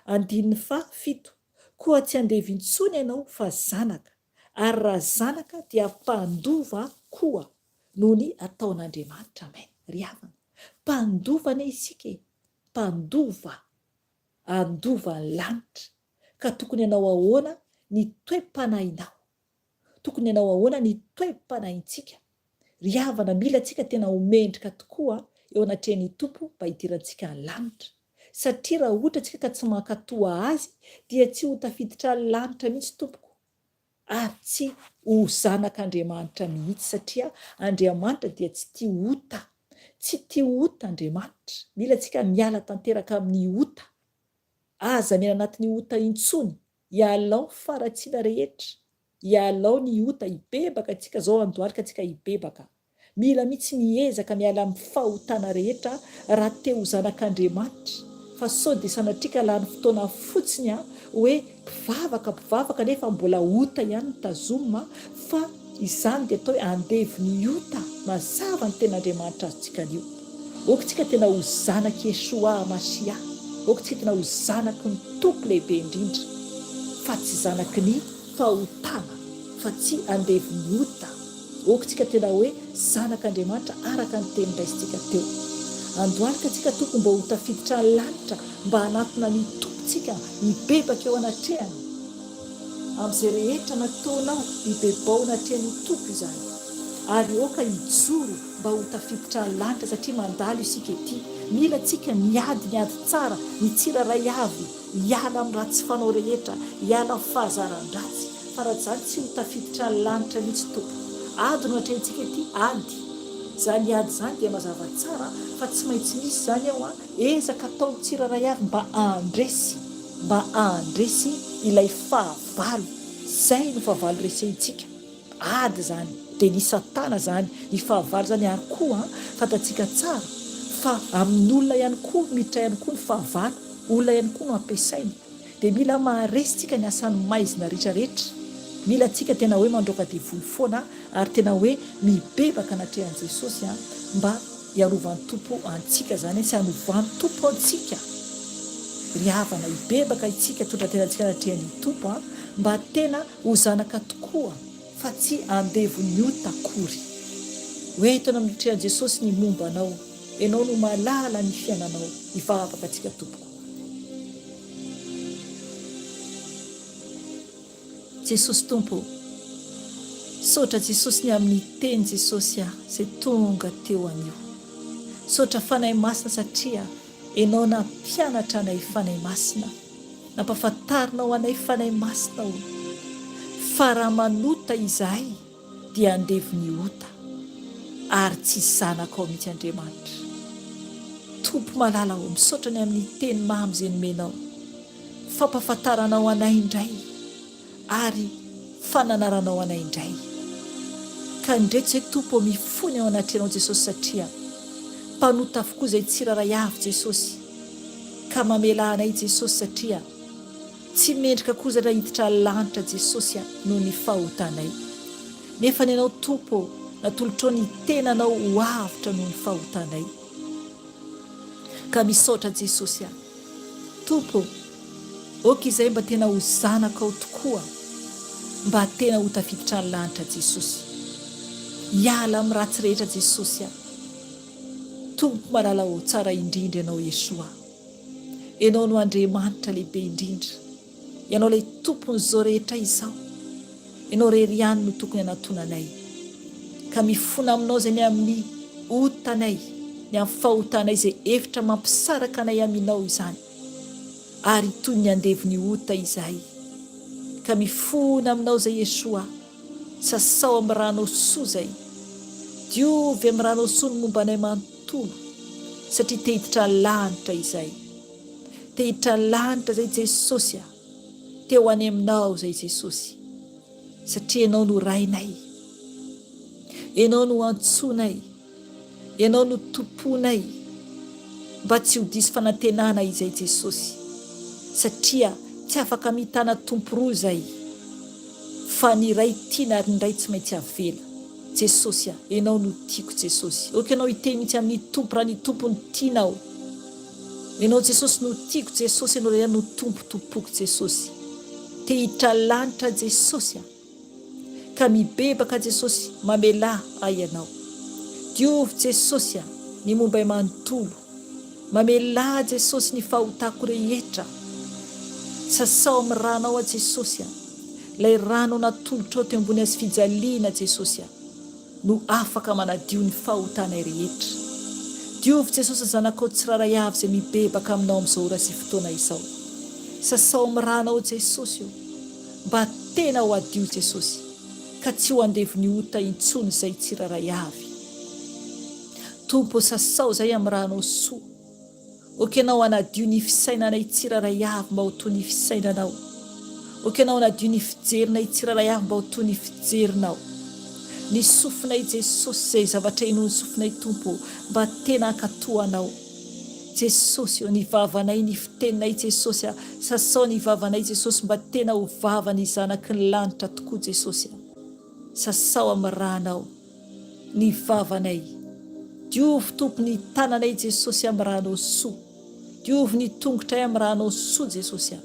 7 koa tsy andevo intsony ianao fa zanaka, ary raha zanaka dia mpandova koa noho ny ataon'Andriamanitra. Amen. Ry havana, mpandovana isika, andova ny lanitra. Ka tokony ianao ahoana ny toe-panahinao, tokony ianao ahoana ny toe-panahintsika. Ry havana, mila tsika tena ho mendrika tokoa eo anatrehan'ny tompo mba hidirantsika ny lanitra, satria raha ohatra antsika ka tsy mankatoa azy dia tsy ho tafiditra lanitra mihitsy tompoko ary tsy ho zanak'Andriamanitra mihitsy satria Andriamanitra dia tsy tia ota, tsy tia ota Andriamanitra. Mila antsika miala tanteraka amin'ny ota, aza miala anatin'ny ota intsony, hialao faratsiana rehetra, hialao ny ota hibebaka antsika zao andohalika antsika hibebaka. Mila mihitsy miezaka miala amin'ny fahotana rehetra raha te ho zanak'Andriamanitra. Fa sao dia sanatrika lany fotoana fotsiny hoe mpivavaka nefa mbola ota ihany tazomina, fa izany dia atao hoe andevy ny ota. Mazava ny ten'Andriamanitra azontsika anio. Okontsika tena ho zanaky Yeshua Masia, okontsika tena ho zanaky ny tompo lehibe indrindra, fa tsy zanaky ny fahotana, fa tsy andevy ny ota. Okontsika tena hoe zanak'Andriamanitra araka ny teny raisintsika teo. Andohalika antsika tompo mba ho tafiditra ny lanitra, mba hanatona ny tompontsika hibebaka eo anatrehany. Amin'izay rehetra nataonao hibebao anatrehany tompo izany, ary oka hijoro mba ho tafiditra ny lanitra satria mandalo isika ety. Mila antsika miady tsara, ny tsiraray avy, hiala amin'ny ratsy fanao rehetra, hiala amin'ny fahazaran-dratsy, fa raha izany tsy ho tafiditra ny lanitra mihitsy tompo. Ady no atrehantsika ety, ady. Zany ady zany dia mazava tsara fa tsy maintsy misy zany ao ezaka atao tsiraray avy mba andresy ilay fahavalo. Zay no fahavalo resentsika. Ady zany dia ny Satana zany, ny fahavalo zany ary koa fantatsika tsara fa amin'olona ihany koa miditra ihany koa ny fahavalo, olona ihany koa no ampiasainy. Dia mila maharesitsika ny asan'ny maizina rehetrarehetra. Mila antsika tena hoe mandroaka devoly foana ary tena hoe mibebaka anatrehan'i Jesosy mba hiarovany tompo antsika zany, sy hanovany tompo antsika. Ry havana hibebaka itsika tondratenantsika anatrehan'ny tompo mba tena ho zanaka tokoa, fa tsy andevony ota akory. Hoe hitona amin'natrehan'i Jesosy ny momba anao, ianao no malala ny fiainanao, hivavaka antsika tompoko. Jesosy tompo, saotra Jesosy ny amin'ny teny Jesosy izay tonga teo anio. Saotra fanahy masina satria ianao nampianatra anay fanahy masina, nampafantarinao anay fanahy masina ho. Fa raha manota izahay dia andevy ny ota ary tsy zanaka ao mihitsy Andriamanitra. Tompo malala ho, misaotra ny amin'ny teny mamy izay nomenao, fampafantaranao anay indray ary fananaranao anay indray. Ka indreto izay tompo mifony ao anatrehanao Jesosy satria mpanota avokoa izay tsiraray avy Jesosy. Ka mamela anay Jesosy satria tsy mendrika koza raha hiditra lanitra Jesosy noho ny fahotanay. Nefa ny ianao tompo natolotrao ny tenanao ho avitra noho ny fahotanay. Ka misaotra Jesosy tompo, oka izay mba tena ho zanaka ao tokoa, mba tena ho tafiditra ny lanitra Jesosy. Hiala amin'ny ratsy rehetra Jesosy tompo malala ho tsara indrindra ianao Yeshua. Ianao no Andriamanitra lehibe indrindra, ianao ilay tompon'izao rehetra izao, ianao rery ihany no tokony hanatonanay. Ka mifona aminao izay ny amin'ny otanay, ny amin'ny fahotanay izay efitra mampisaraka anay aminao izany, ary toy ny andevy ny ota izahay. Ka mifona aminao izay Yeshua, sasao amin'ny ranao soa izay, diovy amin'ny ranao soa ny momba anay manontolo, satria te hiditra lanitra izay, te hiditra lanitra izay Jesosy, te ho any aminao izay Jesosy, satria ianao no rainay, ianao no antsonay, ianao no tomponay, mba tsy ho diso fanantenana izay Jesosy, satria tsy afaka mitana tompo roa izay, fa ny ray tiana ary ny ray tsy maintsy avela. Jesosy ianao no tiako Jesosy. Oka ianao hiteny mihitsy amin'ny tompo raha ny tompo ny tianao. Ianao Jesosy no tiako Jesosy, ianao ihany no tompo Jesosy. Te hiditra lanitra Jesosy, ka mibebaka Jesosy mamela ianao. Diovy Jesosy ny momba manontolo, mamela Jesosy ny fahotako rehetra. Sasao amin'ny ranao Jesosy, ilay rano natolotrao teo ambony azy fijaliana Jesosy, no afaka manadio ny fahotanay rehetra. Diovy Jesosy zanakao tsiraray avy izay mibebaka aminao amin'izao ora sy fotoana izao. Sasao amin'ny ranao Jesosy io mba tena ho adio Jesosy ka tsy ho andevy ota intsony izay tsiraray avy. Tompo sasao izay amin'ny ranao soa. Okenao anadio ny fisainanay tsiraray avy mba ho toy ny fisainanao. Okenao anadio ny fijerinay tsiraray avy mba ho toy ny fijerinao. Ny sofinay Jesosy izay zavatra ino ny sofinay Tompo mba tena hankatoanao. Jesosy io ny vavanay ny fiteninay Jesosy sasao ny vavanay Jesosy mba tena ho vavany zanaky ny lanitra tokoa Jesosy. Sasao amin'ny ranao ny vavanay. Diovy Tompo ny tananay Jesosy amin'ny ranao soa. Diovy ny tongotray amin'ny ranao soa Jesosy.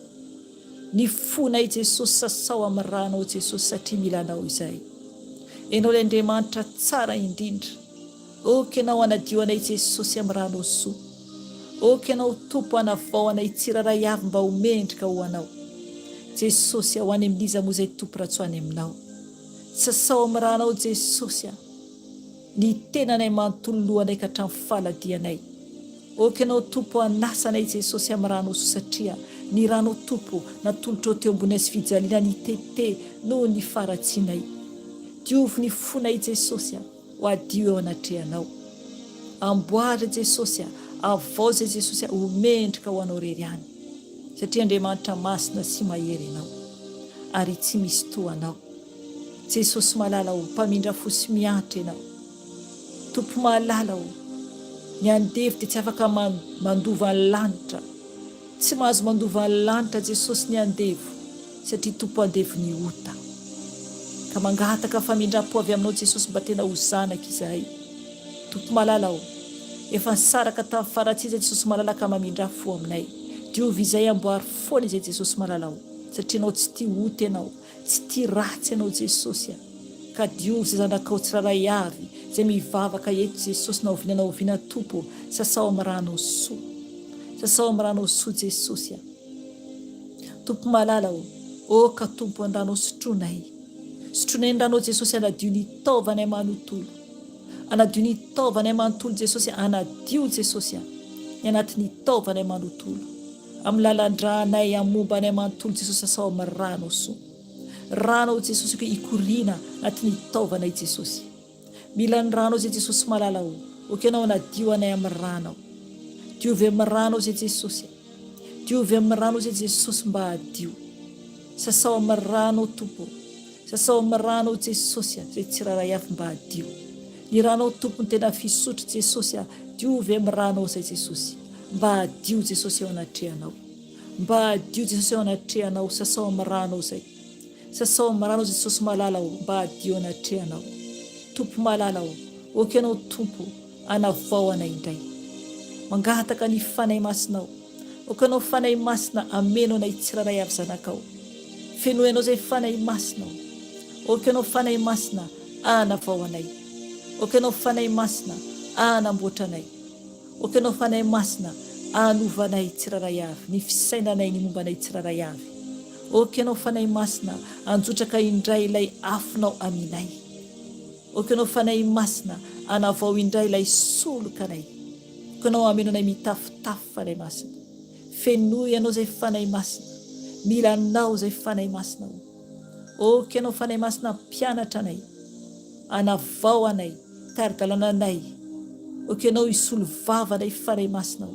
Ny fonay Jesosy sasao amin'ny ranao Jesosy satria milanao izay. Enao Andriamanitra tsara indrindra. Okenao anadio anay Jesosy amin'ny ranao soa. Okenao Tompo anavao anay tsiraray avy mba ho mendrika ho anao. Jesosy ho any amin'iza moa izay Tompo raha tsy ho any aminao. Sasao amin'ny ranao Jesosy ny tenanay manontolo lohanay ka hatramin'ny faladianay. Okenao Tompo anasanay Jesosy amin'ny ranao soa satria ny ranao Tompo natolotra teo ambony sy fijaliana ny tete noho ny faratsinay. Diovy ny fonay Jesosy ho adio eo anatrehanao. Amboara Jesosy avao zay Jesosy ho mendrika ho anao rery any. Satria Andriamanitra masina sy mahery ianao ary tsy misy toanao. Jesosy malala ho mpamindra fo sy miantra ianao. Tompo malala ho ny andevy dia tsy afaka mandova ny lanitra. Tsy mahazo mandova ny lanitra Jesosy ny andevy satria Tompo andevy ny ota. Ka mangataka famindram-po avy aminao Jesosy mba tena ho zanaka izahay. Tompo malala ho efa nisaraka tamin'ny faratsiana Jesosy malala ka mamindra-fo aminay. Diovy izay amboary foana izay Jesosy malala ho satria anao tsy tia ota ianao, tsy tia ratsy ianao Jesosy. Ka diovy izay zanakao tsiraray avy izay mivavaka eto Jesosy na ovinanao oviana Tompo sasao amin'ny ranao soa. Sasao amin'ny ranao soa Jesosy. Tompo malala ho ka Tompo andranao sotronay. Sotronay andranao Jesosy anadio ny taovanay manontolo. Anadio ny taovanay manontolo Jesosy anadio Jesosy ny anatin'ny taovanay manontolo. Amin'ny lalandranay amombanay manontolo Jesosy sasao amin'ny ranao soa. Ranao Jesosy ikoriana anatin'ny taovanay Jesosy. Mila ny ranao zay Jesosy malala ho. Okenao anadio anay amin'ny ranao. Diovy amin'ny ranao zay Jesosy. Diovy amin'ny ranao zay Jesosy mba adio. Sasao amin'ny ranao Tompo. Sasao amin'ny ranao Jesosy zay tsiraray avy mba adio. Ny ranao Tompo ny tena fisotro Jesosy diovy amin'ny ranao zay Jesosy. Mba adio Jesosy eo anatrehanao. Mba adio Jesosy eo anatrehanao sasao amin'ny ranao zay. Sasao amin'ny ranao zay Jesosy malala ho mba adio anatrehanao. Tompo malala ho. Okenao Tompo anavao anay indray. Mangataka ny fanay masinao. Okenao fanay masina ameno anay tsiraray avy zanakao. Fenoenao zay fanay masinao. Okenao fanay masina anavao anay. Okenao fanay masina anamboatra anay. Okenao fanay masina anovanay tsiraray avy ny fisainanay ny mombanay tsiraray avy. Okenao fanay masina anjotraka indray ilay afinao aminay. Okenao fanay masina anavao indray ilay solokanay. Okenao ameno anay mitafitafy fanay masina. Fenoy anao zay fanay masina. Milanao zay fanay masina. Okenao fanay masina mpianatra anay. Anavao anay taridalana anay. Okenao isolo vavanay fanay masina.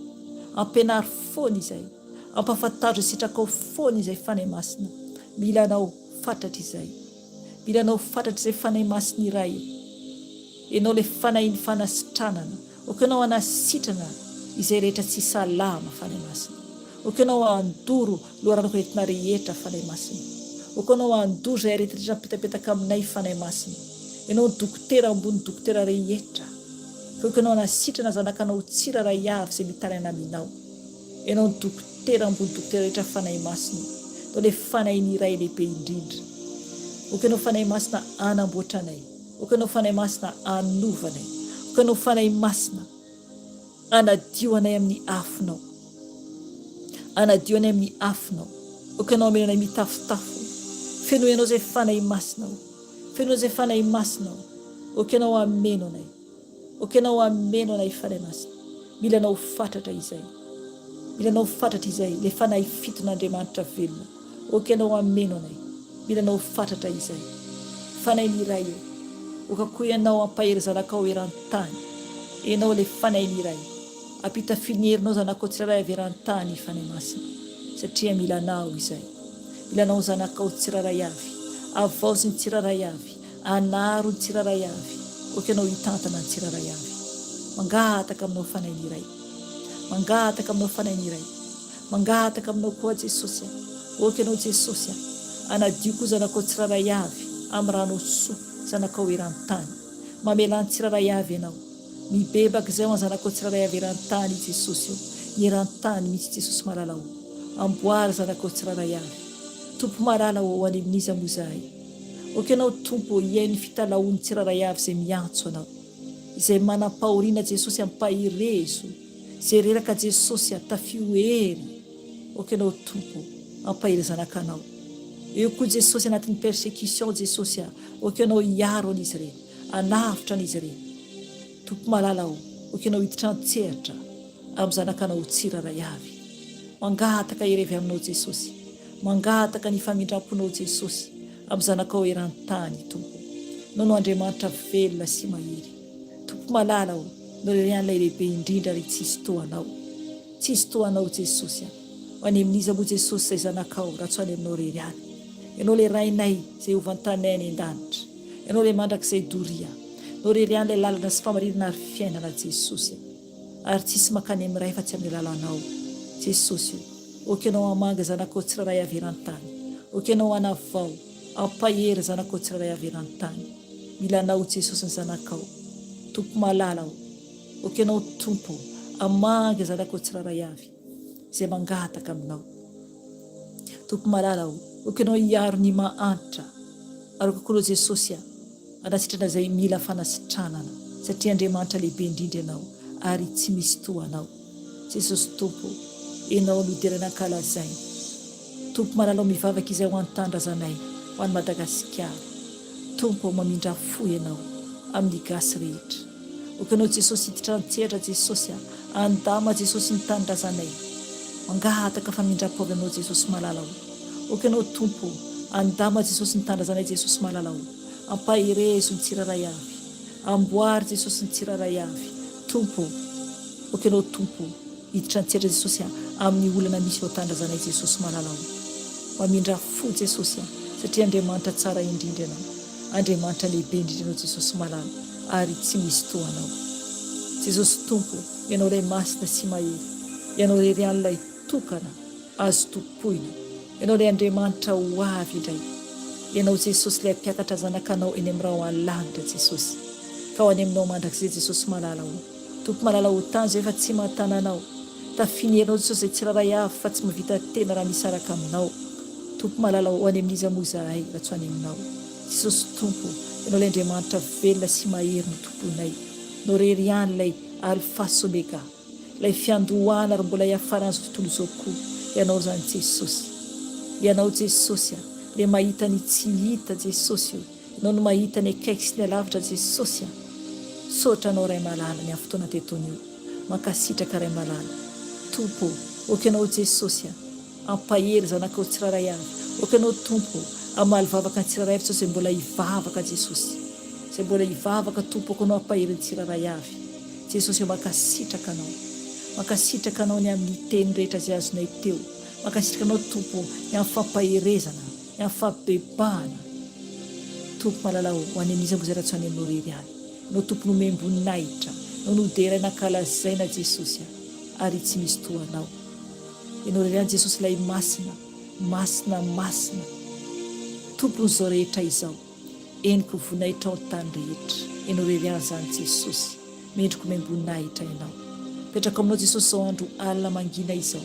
Ampianary foana izay. Ampahafantaritra sitrakao foana izay fanay masina. Milanao fatratra izay. Milanao fatratra izay fanay masina iray. Enao le fanay ny fanasitranana. Okenao anasitrana izay rehetra tsy salama fanay masina. Okenao andoro loharanako entina rehetra fanay masina. Okenao andoro izay rehetra petapetaka aminay fanay masina. Enao dokotera ambony dokotera rehetra. Okenao anasitrana zanakanao tsiraray avy izay mitarana aminao. Enao dokotera ambony dokotera rehetra fanay masina. Enao le fanay ny iray lehibe indrindra. Okenao fanay masina anamboatra anay. Okenao fanay masina anovanay. Okenao fanay masina anadio anay amin'ny afinao. Anadio anay amin'ny afinao. Okenao amena anay mitafitafo. Fenoenao zay fanay masina. Fenoenao zay fanay masina. Okenao ameno anay. Okenao ameno anay fanay masina. mila anao fatratra izay, mila anao fatratra izay le fanahy fiton'Andriamanitra velona. Oka ianao ameno anay, mila anao fatratra izay fanahy iray io. Oka koa ianao ampahery zanakao eran-tany, ianao le fanahy iray apita finierinao zanakao tsiraray avy eran-tany fanahy masina, satria mila anao izay, mila anao zanakao tsiraray avy, avaozy ny tsiraray avy, anaro ny tsiraray avy. Oka ianao hitantana ny tsiraray avy, mangataka aminao fanahy iray, mangataka aminao fanahy iray, mangataka aminao koa Jesosy. Oka ianao Jesosy anadio koa zanakao tsiraray avy amin'ny rano soa, zanakao eran-tany, mamela ny tsiraray avy ianao, mibebaka izay ho zanakao tsiraray avy eran-tany Jesosy. Ny eran-tany mihitsy Jesosy malala ho, amboary zanakao tsiraray avy, tompo malala ho any amin'iza moa zahay. Oka ianao tompo iainy fitalaon'ny tsiraray avy izay miantso anao, izay manam-pahoriana Jesosy ampahirezo, izay reraka Jesosy tafioery. Oka ianao tompo ampahiry zanakanao, eo koa Jesosy anatin'ny persécution Jesosy. Oka ianao hiaro an'izy ireny, anavitra an'izy ireny, tompo malala ho. Oka ianao hiditra an-tsehatra amin'ny zanakanao tsiraray avy, mangataka irevy aminao Jesosy, mangataka ny famindramponao Jesosy amin'ny zanakao eran-tany tompo. Nono Andriamanitra velona sy mahery, tompo malala ho. Norerian'ilay lehibe indrindra ry tsisy toanao, tsisy toanao Jesosy. Any amin'iza moa Jesosy izay zanakao raha tsy any aminao reriany. Ianao le rainay izay ovantanay any an-danitra, ianao le mandrakizay doria, norerian'ilay lalana sy famarinana ary fiainana Jesosy, ary tsisy makany amin'ny ray fa tsy amin'ny lalanao Jesosy. Oka ianao amanga zanakao tsiraray avy eran-tany, oka ianao anavao ampahery zanakao tsiraray avy eran-tany, mila anao Jesosy ny zanakao, tompo malala ho. Oka ianao tompo amanga zanakao tsiraray avy izay mangataka aminao, tompo malala ho. Oka ianao hiaro ny mahantra, ary oka koa Jesosy anasitrana izay mila fanasitranana, satria Andriamanitra lehibe indrindra ianao ary tsy misy toanao Jesosy. Tompo ianao loderana ankalazainy, tompo malala ho mivavaka izay ho an-tandrazanay ho any Madagasikara. Tompo mamindra fo ianao amin'ny gasy rehetra. Oka ianao Jesosy hiditra an-tsehatra Jesosy, andama Jesosy ny tandrazanay, mangataka famindram-pao aminao Jesosy malala ho. Oka ianao tompo andama Jesosy ny tandrazanay Jesosy malala ho, ampahirezo ny tsiraray avy, amboary Jesosy ny tsiraray avy tompo. Oka ianao tompo hiditra an-tsehatra Jesosy amin'ny olana misy ao tandrazanay Jesosy malala ho, mamindra fo Jesosy, satria Andriamanitra tsara indrindra ianao, Andriamanitra lehibe indrindra ianao Jesosy malala, ary tsy misy toanao Jesosy. Tompo ianao ilay masina sy mahery, ianao rerian'ilay tokana azo tompoina, ianao ilay Andriamanitra ho avy indray, ianao Jesosy ilay mpiakatra zanakanao eny amin'ny raha ho an-lanitra Jesosy, ka ho any aminao mandrakizay Jesosy malala ho. Tompo malala ho tany izay fa tsy mahatananao, tafinierinao Jesosy izay tsiraray avy fa tsy mavita tena raha misaraka aminao. Tompo malala ho any amin'iza moa zahay raha tsy any aminao Jesosy. Tompo ianao ilay Andriamanitra velona sy mahery ny tomponay, no reriany ilay alfa sy omega, ilay fiandohana ary mbola hiafaran'izao tontolo izao koa. Ianao zany Jesosy, ianao Jesosy le mahita ny tsy hita Jesosy, ianao no mahita ny akaiky sy ny alavitra Jesosy. Sotra anao ray malala ny amin'ny fotoana tetonio, mankasitraka ray malala tompo. Oka ianao Jesosy ampahery zanakao tsiraray avy, oka ianao tompo amaly vavaka ny tsiraray avy Jesosy, mbola hivavaka Jesosy, izay mbola hivavaka tompo. Oka ianao ampahery ny tsiraray avy Jesosy, mankasitraka anao, mankasitraka anao ny amin'ny teny rehetra izay azonay teo, mankasitraka anao tompo ny amin'ny fampaherezana, ny amin'ny fampibebahana. Tompo malala ho any amin'iza moa izay raha tsy any aminao reriany, no tompo nomemboninahitra, no noderaina ankalazaina Jesosy, ary tsy misy toanao. Ianao reriany Jesosy ilay masina, masina, masina tompon'izao rehetra izao, eniko voninahitra ao an-tany rehetra. Ianao reriany zany Jesosy, mendriko memboninahitra ianao, petraka aminao Jesosy izao andro alina mangina izao.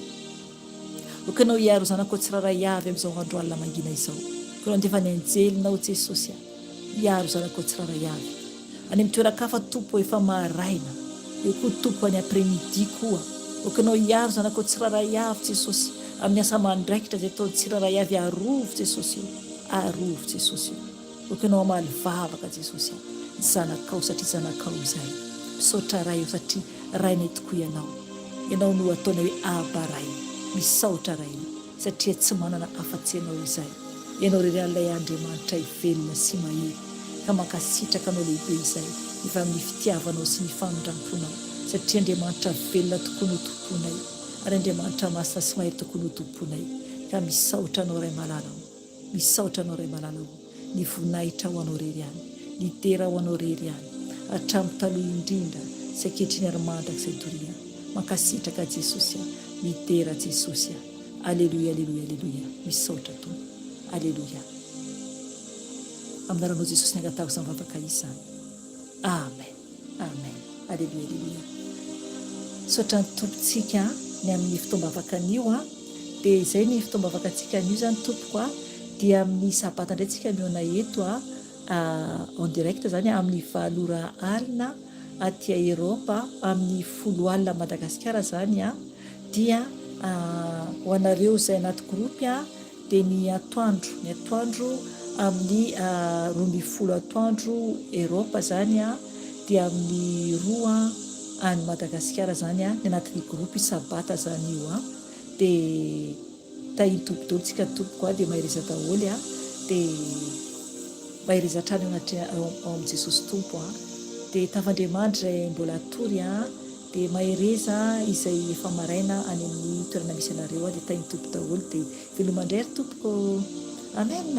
Oka ianao hiaro zanakao tsiraray avy amin'izao andro alina mangina izao, oka ianao andefa ny anjelinao Jesosy hiaro zanakao tsiraray avy any amin'ny toeran-kafa tompo efa maharaina, eo koa tompo any après-midi koa. Oka ianao hiaro zanakao tsiraray avy Jesosy amin'ny asa mandraikitra izay ataony tsiraray avy, arovo Jesosy, arovo Jesosy. Oka ianao amaly vavaka Jesosy ny zanakao, satria zanakao izay misaotra ray eo, satria rainay tokoa ianao no ataonay hoe abaray misaotra raina satria tsy manana afa-tsy ianao izay ianao rery an'ilay andriamanitra ivelona sy mahery ka mankasitraka anao lehibe izay efa amin'ny fitiavanao sy ny fanondramponao satria andriamanitra velona tokoa no tomponay ary andriamanitra masina sy mahery tokoa no tomponay ka misaotra anao ray malalao misaotra anao ray malalao ny voninahitra ho anao rery any ny tera ho anao rery any hatramin'ny taloha indrindra sy ankehitriny ary-mandrak'izay doria mankasitraka Jesosy mitera Jesosy aleluia aleluia aleluia misaotra tompo aleluia amin'ny aranao Jesosy ny angatahako izany vavaka izany amen amen aleluia aleluia misaotra ny tompontsika ny amin'ny fitombavaka anio dia izay ny fitombavaka antsika anio zany tompoko dia amin'ny sabata indray tsika miona eto en direct zany amin'ny 7 alina aty Eropa amin'ny 10 alina Madagasikara zany dia ho anareo izay anaty gropy dia ny atoandro amin'ny 12 atoandro Eropa zany dia amin'ny 2 any Madagasikara zany ny anatin'ny gropy sabata zany io dia tahiny tompo daholo tsika tompoko dia mahireza daholo dia mahireza trano ao amin'ny Jesosy tompo dia tavandriamanitra izay mbola atory dia mahireza izay efa maraina any amin'ny toerana misy anareo dia tahiny tompo daholo dia velomandray ry tompoko amen